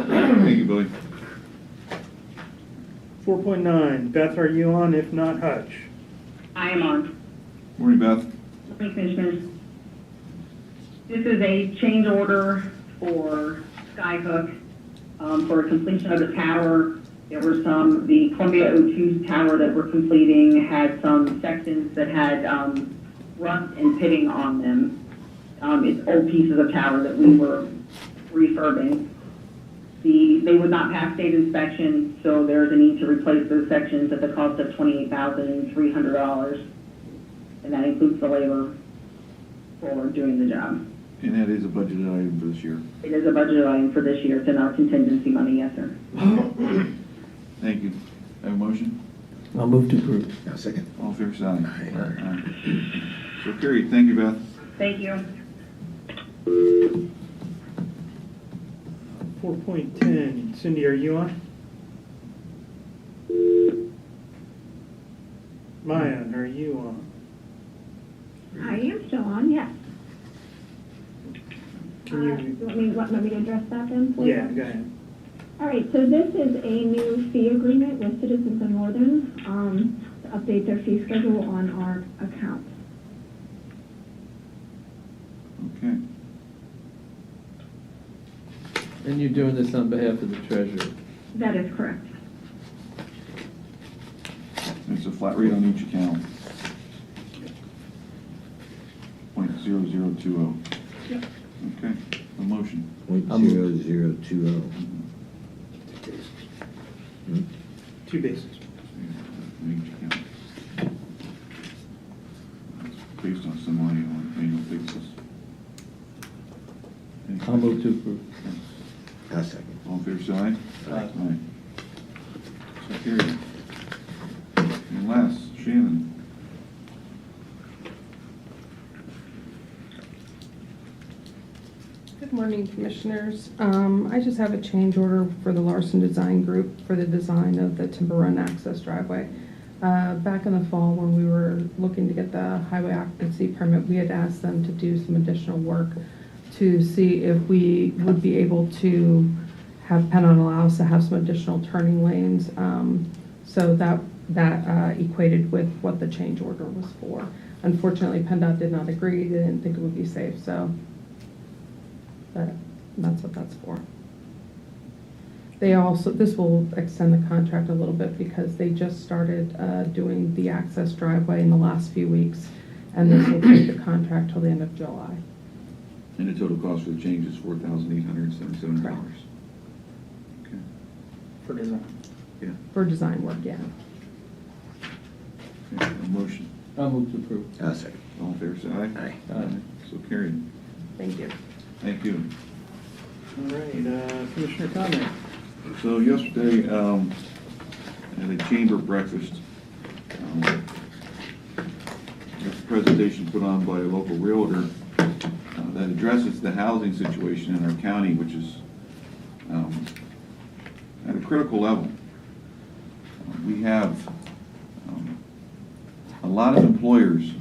Thank you, Billy. 4.9, Beth, are you on? If not, Hutch. I am on. Morning, Beth. Morning, Commissioners. This is a change order for Skyhook for completion of the tower. There were the Columbia O2 tower that we're completing had some sections that had rust and pitting on them. It's old pieces of tower that we were refurbing. They would not pass state inspection, so there's a need to replace those sections at the cost of $28,300. And that includes the labor for doing the job. And that is a budgeted item for this year. It is a budget item for this year. It's in our contingency money, yes, sir. Thank you. Have a motion? I'll move to approve. Now, second. All in favor, say aye. Aye. So carried. Thank you, Beth. Thank you. 4.10, Cindy, are you on? Maya, are you on? I am still on, yes. Can you? Want me to address that then? for you? Yeah, go ahead. All right, so this is a new fee agreement with Citizens of Northern to update their fee schedule on our account. Okay. And you're doing this on behalf of the treasurer? That is correct. It's a flat rate on each account. .0020. Yep. Okay. A motion. 0.0020. 2 bases. On each account. It's based on some money on an annual basis. Any I'll move to approve. I'll second. All in favor, say aye. Aye. So carried. And last, Shannon. Good morning, Commissioners. I just have a change order for the Larson Design Group for the design of the Timber Run access driveway. Back in the fall, when we were looking to get the highway occupancy permit, we had asked them to do some additional work to see if we would be able to have PennDOT allow us to have some additional turning lanes. So that equated with what the change order was for. Unfortunately, PennDOT did not agree. They didn't think it would be safe, so but that's what that's for. They also, this will extend the contract a little bit because they just started doing the access driveway in the last few weeks, and this will take the contract till the end of July. And the total cost for the change is $4,877. Correct. Okay. For design. Yeah. For design work, yeah. Okay. A motion. I'll move to approve. I'll second. All in favor, say aye. Aye. So carried. Thank you. Thank you. All right, Commissioner comment. So yesterday, at a chamber breakfast, there was a presentation put on by a local realtor that addresses the housing situation in our county, which is at a critical level. We have a lot of employers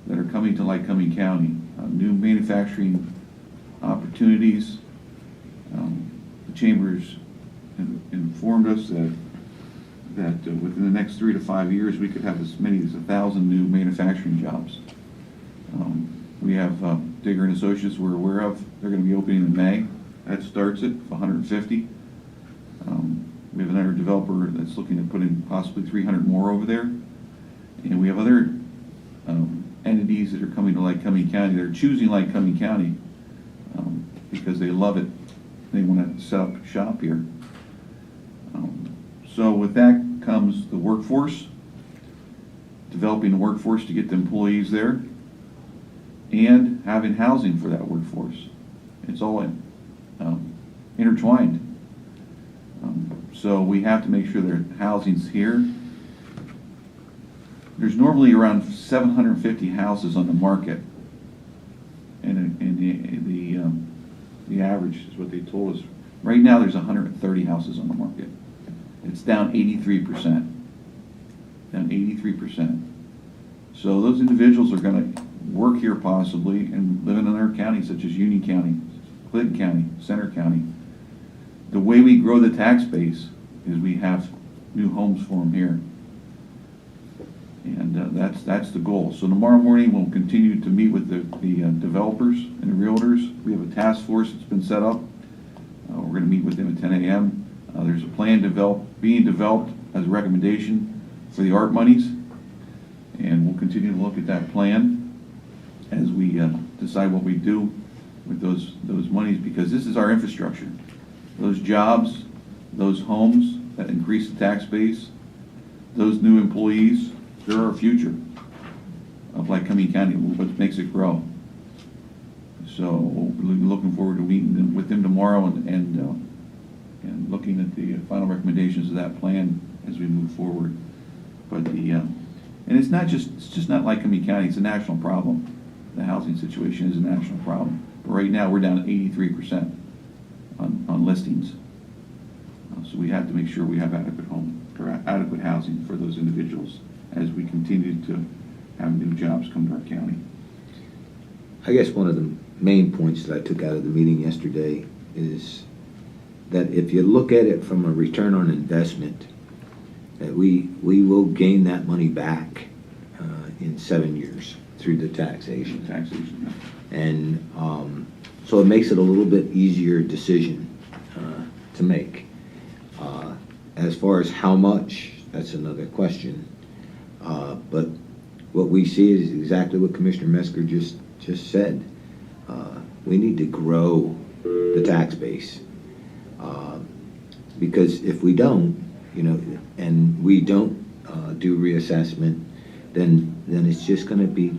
that are coming to Lycoming County, new manufacturing opportunities. The chambers informed us that that within the next 3 to 5 years, we could have as many as 1,000 new manufacturing jobs. We have Digger and Associates we're aware of. They're going to be opening in May. That starts at 150. We have another developer that's looking at putting possibly 300 more over there. And we have other entities that are coming to Lycoming County. They're choosing Lycoming County because they love it. They want to set up shop here. So with that comes the workforce, developing the workforce to get the employees there, and having housing for that workforce. It's all intertwined. So we have to make sure that housing's here. There's normally around 750 houses on the market, and the average is what they told us. Right now, there's 130 houses on the market. It's down 83%. Down 83%. So those individuals are going to work here possibly and live in other counties such as Union County, Clinton County, Center County. The way we grow the tax base is we have new homes for them here. And that's the goal. So tomorrow morning we'll continue to meet with the developers and the realtors. We have a task force that's been set up. We're going to meet with them at 10 a.m. There's a plan being developed as a recommendation for the ARP monies, and we'll continue to look at that plan as we decide what we do with those monies, because this is our infrastructure. Those jobs, those homes that increase the tax base, those new employees, they're our future of Lycoming County, what makes it grow. So we're looking forward to meeting with them tomorrow and looking at the final recommendations of that plan as we move forward. But and it's just not Lycoming County, it's a national problem. The housing situation is a national problem. But right now we're down to 83% on listings. So we have to make sure we have adequate housing for those individuals as we continue to have new jobs come to our county. I guess one of the main points that I took out of the meeting yesterday is that if you look at it from a return on investment, that we will gain that money back in 7 years through the taxation. And so it makes it a little bit easier decision to make. As far as how much, that's another question. But what we see is exactly what Commissioner Mesker just said. We need to grow the tax base. Because if we don't, and we don't do reassessment, then it's just going to be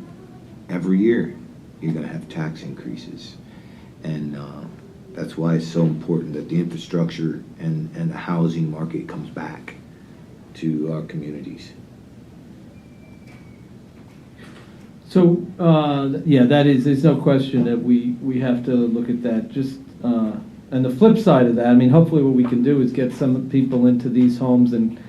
every year you're going to have tax increases. And that's why it's so important that the infrastructure and the housing market comes back to our communities. So, yeah, there's no question that we have to look at that. Just, and the flip side of that, I mean, hopefully what we can do is get some people into these homes and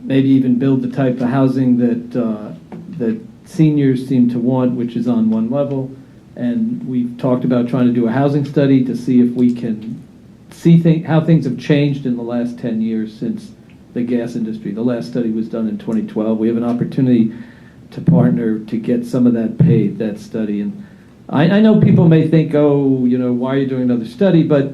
maybe even build the type of housing that seniors seem to want, which is on one level. And we've talked about trying to do a housing study to see if we can see how things have changed in the last 10 years since the gas industry. The last study was done in 2012. We have an opportunity to partner to get some of that paid, that study. And I know people may think, oh, why are you doing another study? But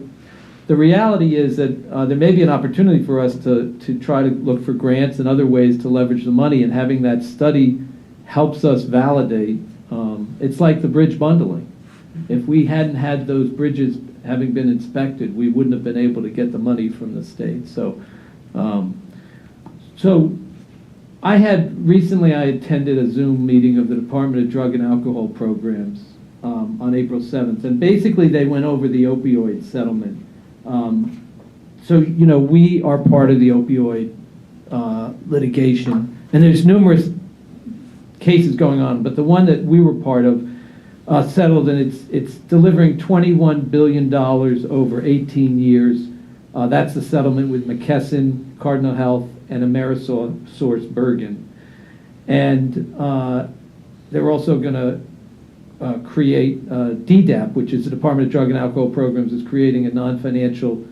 the reality is that there may be an opportunity for us to try to look for grants and other ways to leverage the money, and having that study helps us validate. It's like the bridge bundling. If we hadn't had those bridges having been inspected, we wouldn't have been able to get the money from the state. So I attended a Zoom meeting of the Department of Drug and Alcohol Programs on April 7th, and basically they went over the opioid settlement. So we are part of the opioid litigation, and there's numerous cases going on, but the one that we were part of settled, and it's delivering $21 billion over 18 years. That's the settlement with McKesson, Cardinal Health, and Amerisource Bergen. And they're also going to create DDAP, which is the Department of Drug and Alcohol Programs, is creating a non-financial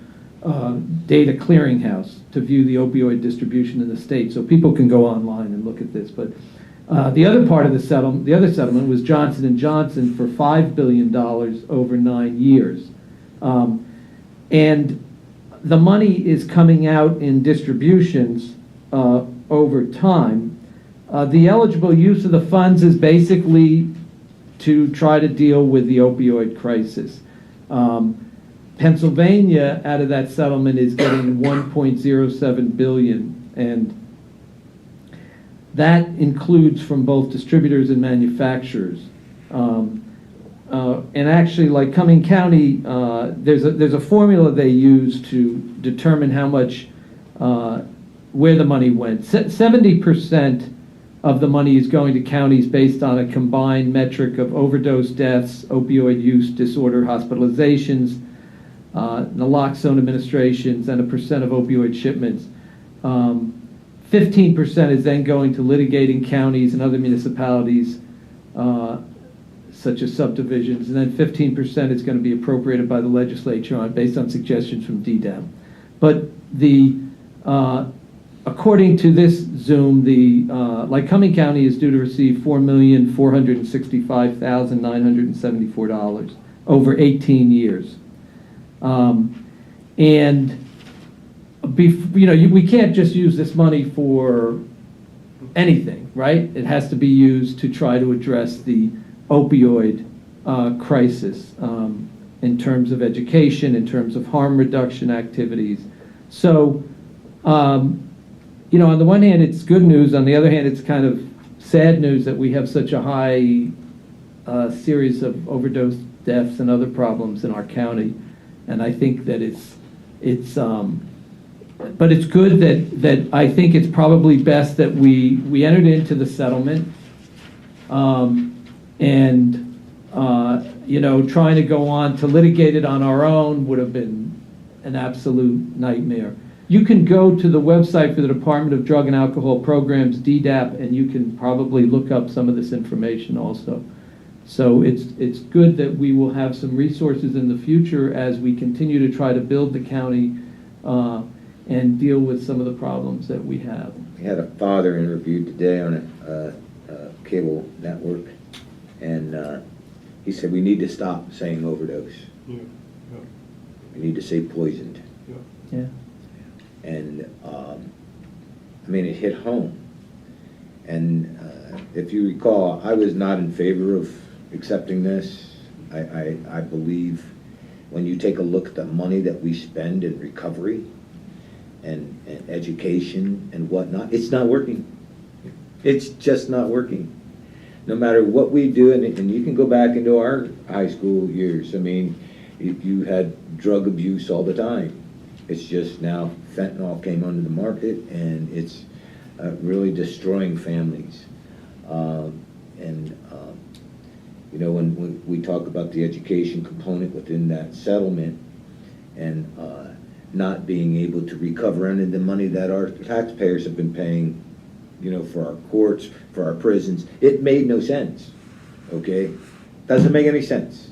data clearinghouse to view the opioid distribution in the state. So people can go online and look at this. But the other part of the settlement, the other settlement, was Johnson & Johnson for $5 billion over 9 years. And the money is coming out in distributions over time. The eligible use of the funds is basically to try to deal with the opioid crisis. Pennsylvania, out of that settlement, is getting $1.07 billion, and that includes from both distributors and manufacturers. And actually, like Lycoming County, there's a formula they use to determine how much, where the money went. 70% of the money is going to counties based on a combined metric of overdose deaths, opioid use disorder hospitalizations, naloxone administrations, and a percent of opioid shipments. 15% is then going to litigating counties and other municipalities, such as subdivisions, and then 15% is going to be appropriated by the legislature based on suggestions from DDAM. But according to this Zoom, the Lycoming County is due to receive $4,465,974 over 18 years. We can't just use this money for anything, right? It has to be used to try to address the opioid crisis in terms of education, in terms of harm reduction activities. So, on the one hand, it's good news. On the other hand, it's kind of sad news that we have such a high series of overdose deaths and other problems in our county. And I think that but it's good that I think it's probably best that we entered into the settlement. Trying to go on to litigate it on our own would have been an absolute nightmare. You can go to the website for the Department of Drug and Alcohol Programs, DDAP, and you can probably look up some of this information also. So it's good that we will have some resources in the future as we continue to try to build the county and deal with some of the problems that we have. We had a father interviewed today on a cable network, and he said we need to stop saying overdose. Yeah. Yeah. We need to say poisoned. Yeah. And it hit home. And if you recall, I was not in favor of accepting this. I believe when you take a look at the money that we spend in recovery and education and whatnot, it's not working. It's just not working. No matter what we do, and you can go back into our high school years. You had drug abuse all the time. It's just now fentanyl came onto the market, and it's really destroying families. When we talk about the education component within that settlement and not being able to recover any of the money that our taxpayers have been paying, for our courts, for our prisons, it made no sense, okay? Doesn't make any sense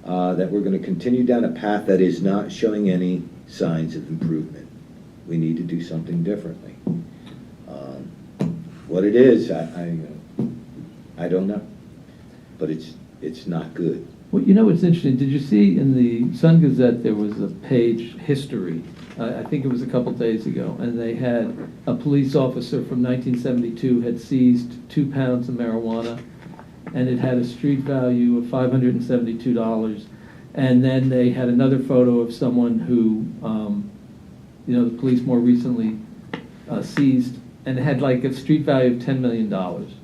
that we're going to continue down a path that is not showing any signs of improvement. We need to do something differently. What it is, I don't know, but it's not good. Well, what's interesting, did you see in the Sun Gazette there was a page, history, I think it was a couple days ago, and they had a police officer from 1972 had seized 2 pounds of marijuana, and it had a street value of $572. And then they had another photo of someone who, the police more recently seized, and it had like a street value of $10 million,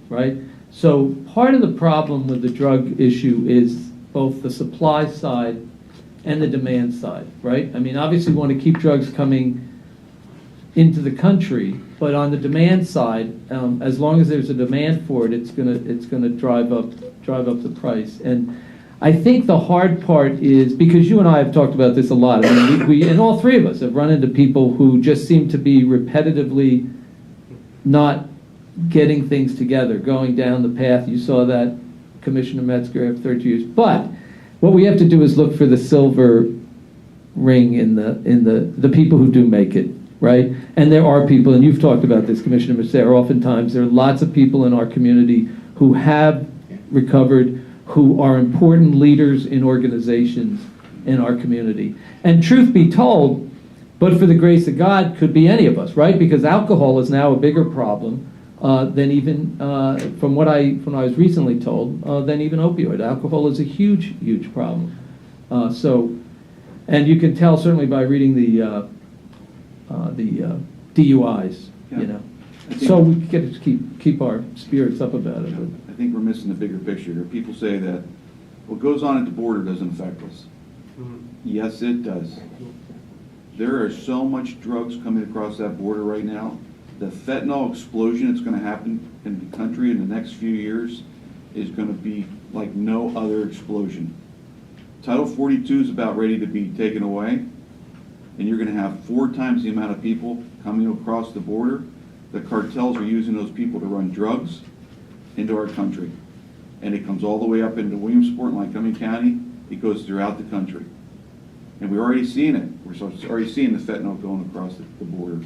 right? So part of the problem with the drug issue is both the supply side and the demand side, right? Obviously we want to keep drugs coming into the country, but on the demand side, as long as there's a demand for it, it's gonna drive up the price. And I think the hard part is, because you and I have talked about this a lot, we and all three of us have run into people who just seem to be repetitively not getting things together, going down the path. You saw that, Commissioner Metzger, after 30 years. But what we have to do is look for the silver ring in the people who do make it, right? And there are people, and you've talked about this, Commissioner Macera, oftentimes there are lots of people in our community who have recovered, who are important leaders in organizations in our community. And truth be told, but for the grace of God, could be any of us, right? Because alcohol is now a bigger problem than even, from what I was recently told, than even opioid. Alcohol is a huge, huge problem. And you can tell certainly by reading the DUIs, you know. So we get to keep our spirits up about it. I think we're missing the bigger picture here. People say that what goes on at the border doesn't affect us. Yes, it does. There are so much drugs coming across that border right now. The fentanyl explosion that's going to happen in the country in the next few years is going to be like no other explosion. Title 42 is about ready to be taken away, and you're going to have 4 times the amount of people coming across the border. The cartels are using those people to run drugs into our country. And it comes all the way up into Williamsport and Lycoming County. It goes throughout the country. And we're already seeing it. We're already seeing the fentanyl going across the border.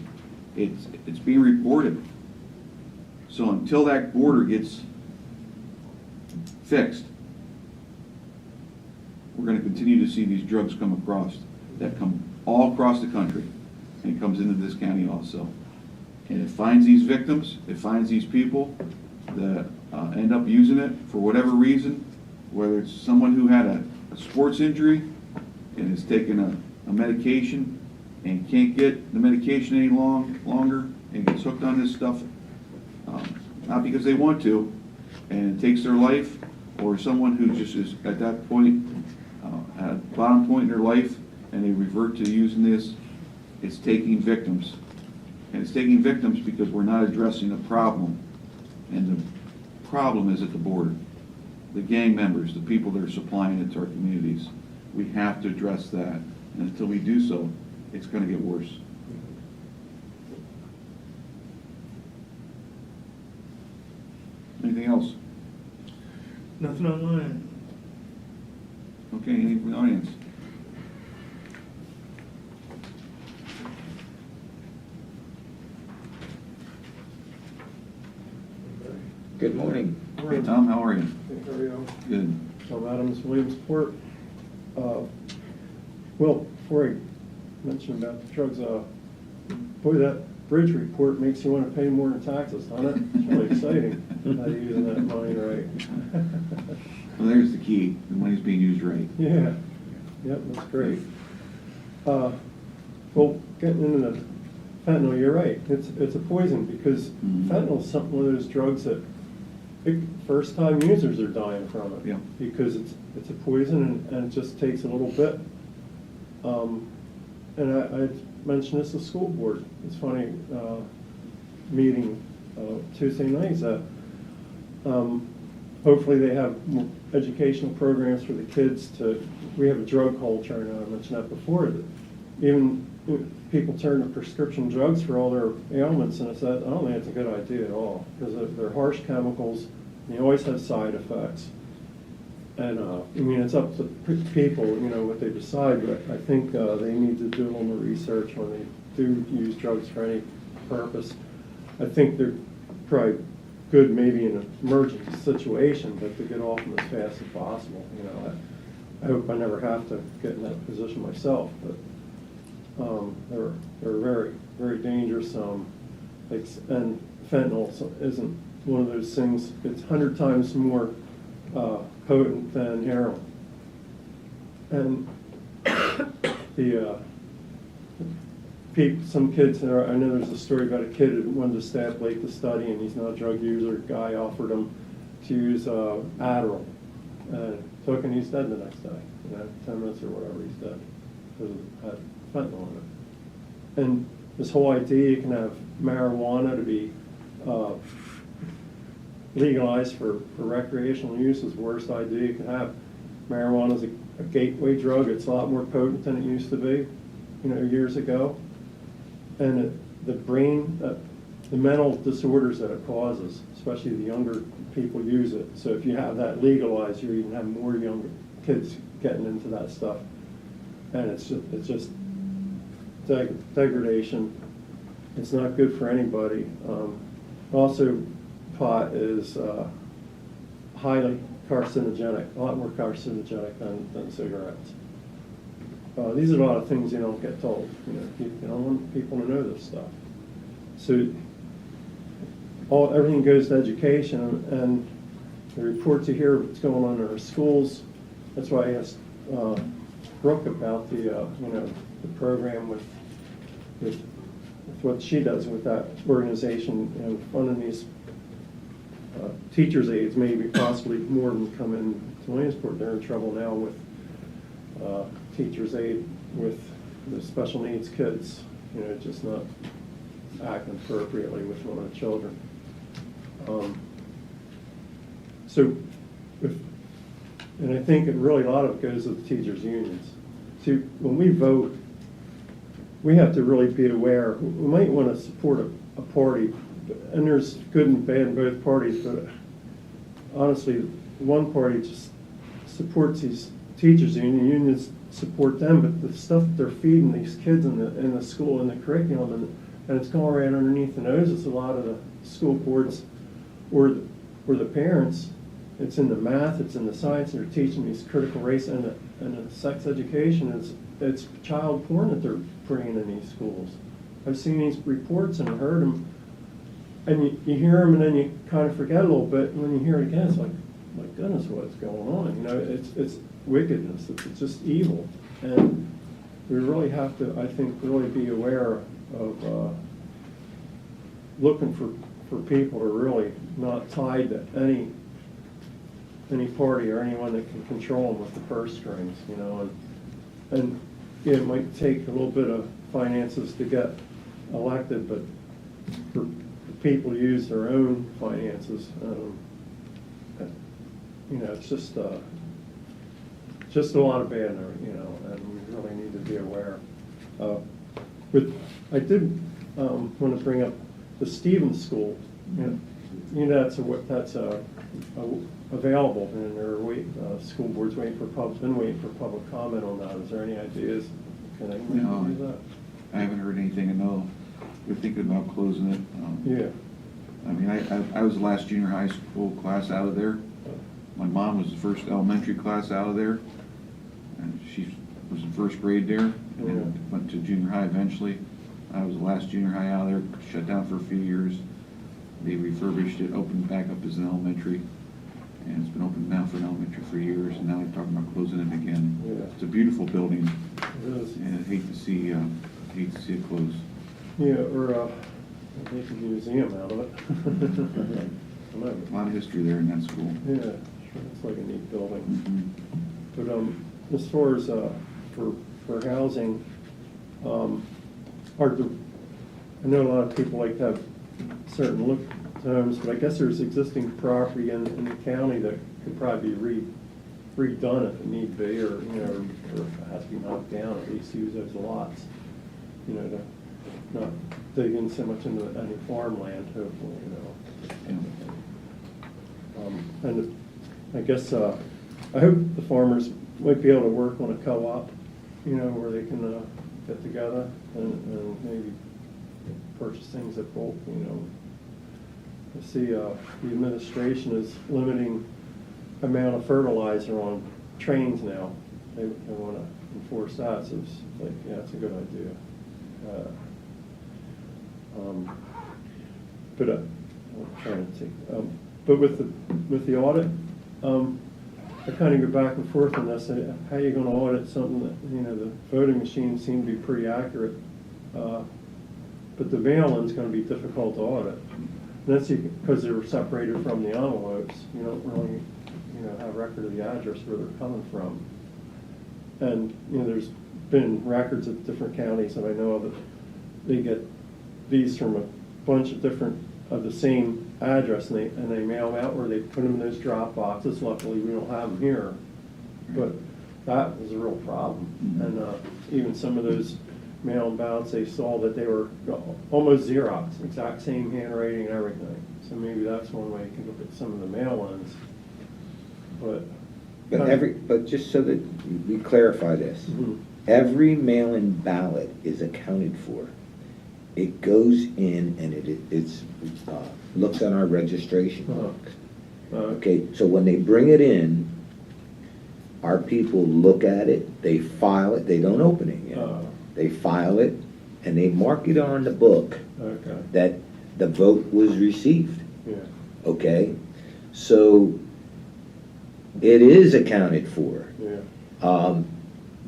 It's being reported. So until that border gets fixed, we're going to continue to see these drugs come across, that come all across the country, and it comes into this county also. And it finds these victims, it finds these people that end up using it for whatever reason, whether it's someone who had a sports injury and is taking a medication and can't get the medication any longer and gets hooked on this stuff, not because they want to, and it takes their life, or someone who just is at that point, at a bottom point in their life, and they revert to using this. It's taking victims. And it's taking victims because we're not addressing the problem. And the problem is at the border. The gang members, the people that are supplying it to our communities. We have to address that. And until we do so, it's going to get worse. Anything else? Nothing online. Okay, anything from the audience? Good morning. Hey, Tom, how are you? How are you? Good. Tom Adams, Williamsport. Well, before I mention about the drugs, boy, that bridge report makes you want to pay more in taxes, doesn't it? It's really exciting how you're using that money right. Well, there's the key. The money's being used right. Yeah. Yep, that's great. Well, getting into the fentanyl, you're right. It's a poison because fentanyl is one of those drugs that first-time users are dying from it. Yeah. Because it's a poison and it just takes a little bit. And I mentioned this to the school board. It's funny, meeting Tuesday nights that hopefully they have more educational programs for the kids we have a drug culture, and I mentioned that before, that even people turn to prescription drugs for all their ailments, and I don't think it's a good idea at all, because they're harsh chemicals, and they always have side effects. And, I mean, it's up to people, what they decide, but I think they need to do a little more research when they do use drugs for any purpose. I think they're probably good maybe in an emergency situation, but to get off them as fast as possible. I hope I never have to get in that position myself, but they're very, very dangerous. And fentanyl isn't one of those things. It's 100 times more potent than heroin. And some kids, I know there's a story about a kid who wanted to stay up late to study, and he's not a drug user. A guy offered him to use Adderall. Took, and he's dead the next day. 10 minutes or whatever, he's dead because it had fentanyl in it. And this whole idea you can have marijuana to be legalized for recreational use is the worst idea you can have. Marijuana is a gateway drug. It's a lot more potent than it used to be, years ago. And the brain, the mental disorders that it causes, especially the younger people use it. So if you have that legalized, you even have more younger kids getting into that stuff. And it's just degradation. It's not good for anybody. Also, pot is highly carcinogenic, a lot more carcinogenic than cigarettes. These are a lot of things you don't get told. You don't want people to know this stuff. So everything goes to education, and the reports you hear of what's going on in our schools. That's why I asked Brooke about the program with what she does with that organization, funding these teachers' aides, maybe possibly more of them come in to Williamsport. They're in trouble now with teachers' aid with the special needs kids, just not acting appropriately with one of the children. And I think really a lot of it goes to the teachers' unions. See, when we vote, we have to really be aware. We might want to support a party, and there's good and bad in both parties, but honestly, one party just supports these teachers' unions support them, but the stuff that they're feeding these kids in the school and the curriculum, and it's going right underneath the noses of a lot of the school boards or the parents. It's in the math, it's in the science, and they're teaching these critical race and the sex education. It's child porn that they're bringing in these schools. I've seen these reports and heard them, and you hear them, and then you kind of forget a little bit, and when you hear it again, it's like, my goodness, what's going on? It's wickedness. It's just evil, and we really have to, I think, really be aware of looking for people who are really not tied to any party or anyone that can control them with the purse strings, and it might take a little bit of finances to get elected, but for people to use their own finances, it's just a lot of bad, and we really need to be aware. But I did want to bring up the Stevens School. That's available, and they're school board's been waiting for public comment on that. Is there any ideas? Can I do that? I haven't heard anything. I know we're thinking about closing it. Yeah. I mean, I was the last junior high school class out of there. My mom was the first elementary class out of there, and she was in first grade there, and then went to junior high eventually. I was the last junior high out of there, shut down for a few years. They refurbished it, opened back up as an elementary, and it's been open now for an elementary for years, and now they're talking about closing it again. Yeah. It's a beautiful building, It is. and I hate to see it close. Yeah, or make a museum out of it. A lot of history there in that school. Yeah, it's like a neat building. Mhm. But as far as for housing, I know a lot of people like to have certain look homes, but I guess there's existing property in the county that could probably be redone if it need be, or if it has to be knocked down, at least use those lots, to not dig in so much into any farmland, hopefully, and I guess I hope the farmers might be able to work on a co-op, where they can get together and maybe purchase things at bulk, I see the administration is limiting amount of fertilizer on trains now. They want to enforce that, so it's like, yeah, it's a good idea. But I'm trying to think. But with the audit, I kind of go back and forth on this. How are you going to audit something that, the voting machines seem to be pretty accurate, but the mail-in's going to be difficult to audit. And that's because they were separated from the envelopes. You don't really, have record of the address where they're coming from. And, there's been records of different counties that I know of that they get these from a bunch of different of the same address, and they mail them out, or they put them in those drop boxes. Luckily, we don't have them here, but that was a real problem. And even some of those mail-in ballots, they saw that they were almost Xerox, exact same handwriting and everything. So maybe that's one way you can look at some of the mail-ins. But But just so that we clarify this, every mail-in ballot is accounted for. It goes in and it's looks at our registration book. Okay, so when they bring it in, our people look at it, they file it, they don't open it yet. They file it, and they mark it on the book that the vote was received. Yeah. Okay? So it is accounted for. Yeah.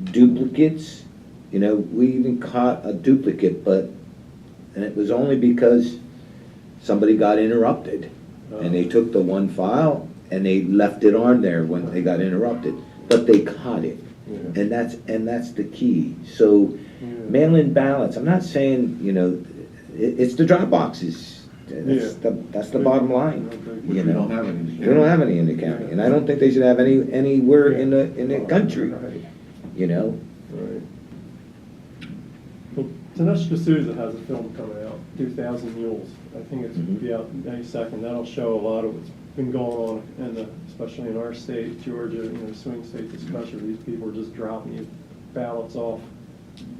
Duplicates, we even caught a duplicate, and it was only because somebody got interrupted. And they took the one file and they left it on there when they got interrupted. But they caught it. Yeah. And that's the key. So mail-in ballots, I'm not saying, it's the drop boxes. That's the bottom line. Which we don't have any in the We don't have any in the county. And I don't think they should have any anywhere in the country. Right. Right. Well, Tenacious D'Souza has a film coming out, 2,000 Mules. I think it's going to be out May 2nd. That'll show a lot of what's been going on, especially in our state, Georgia, swing states especially. These people are just dropping these ballots off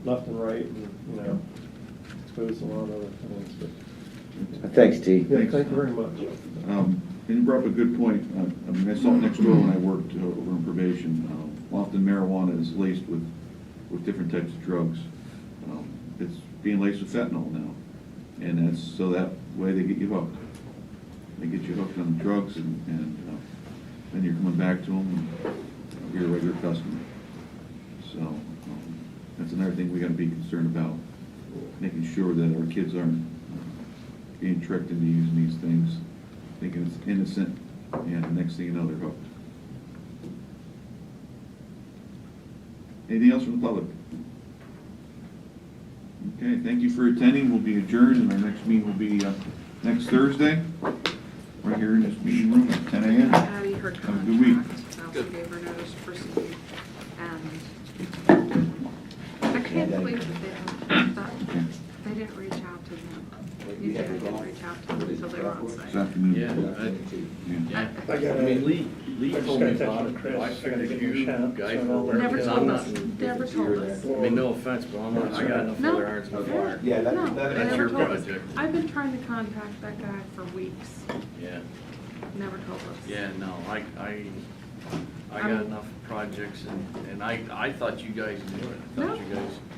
left and right, and expose a lot of other things. But, Thanks, T. yeah, Thanks. thank you very much. And you brought up a good point. I saw it next door when I worked over in probation. Often marijuana is laced with different types of drugs. It's being laced with fentanyl now. And that's so that way they get you hooked. They get you hooked on the drugs, and then you're coming back to them, and you're a regular customer. So that's another thing we got to be concerned about, making sure that our kids aren't being tricked into using these things, thinking it's innocent, and the next thing you know, they're hooked. Anything else from the public? Okay, thank you for attending. We'll be adjourned, and our next meeting will be next Thursday, right here in this meeting room at 10 a.m. Addie, her Have a good week. contract, I also gave her notice to proceed, and I can't believe that they didn't reach out to them. You think they didn't reach out to them until they were on This site? afternoon. Lee told me about it, but I figured you guys were. Never told us, never told us. No offense, but I got enough No. other irons in the fire. Yeah, No, they That's never your told us. project. I've been trying to contact that guy for weeks, Yeah, never told us. yeah, no, I got enough projects, and I thought you guys knew it. I No, thought you guys.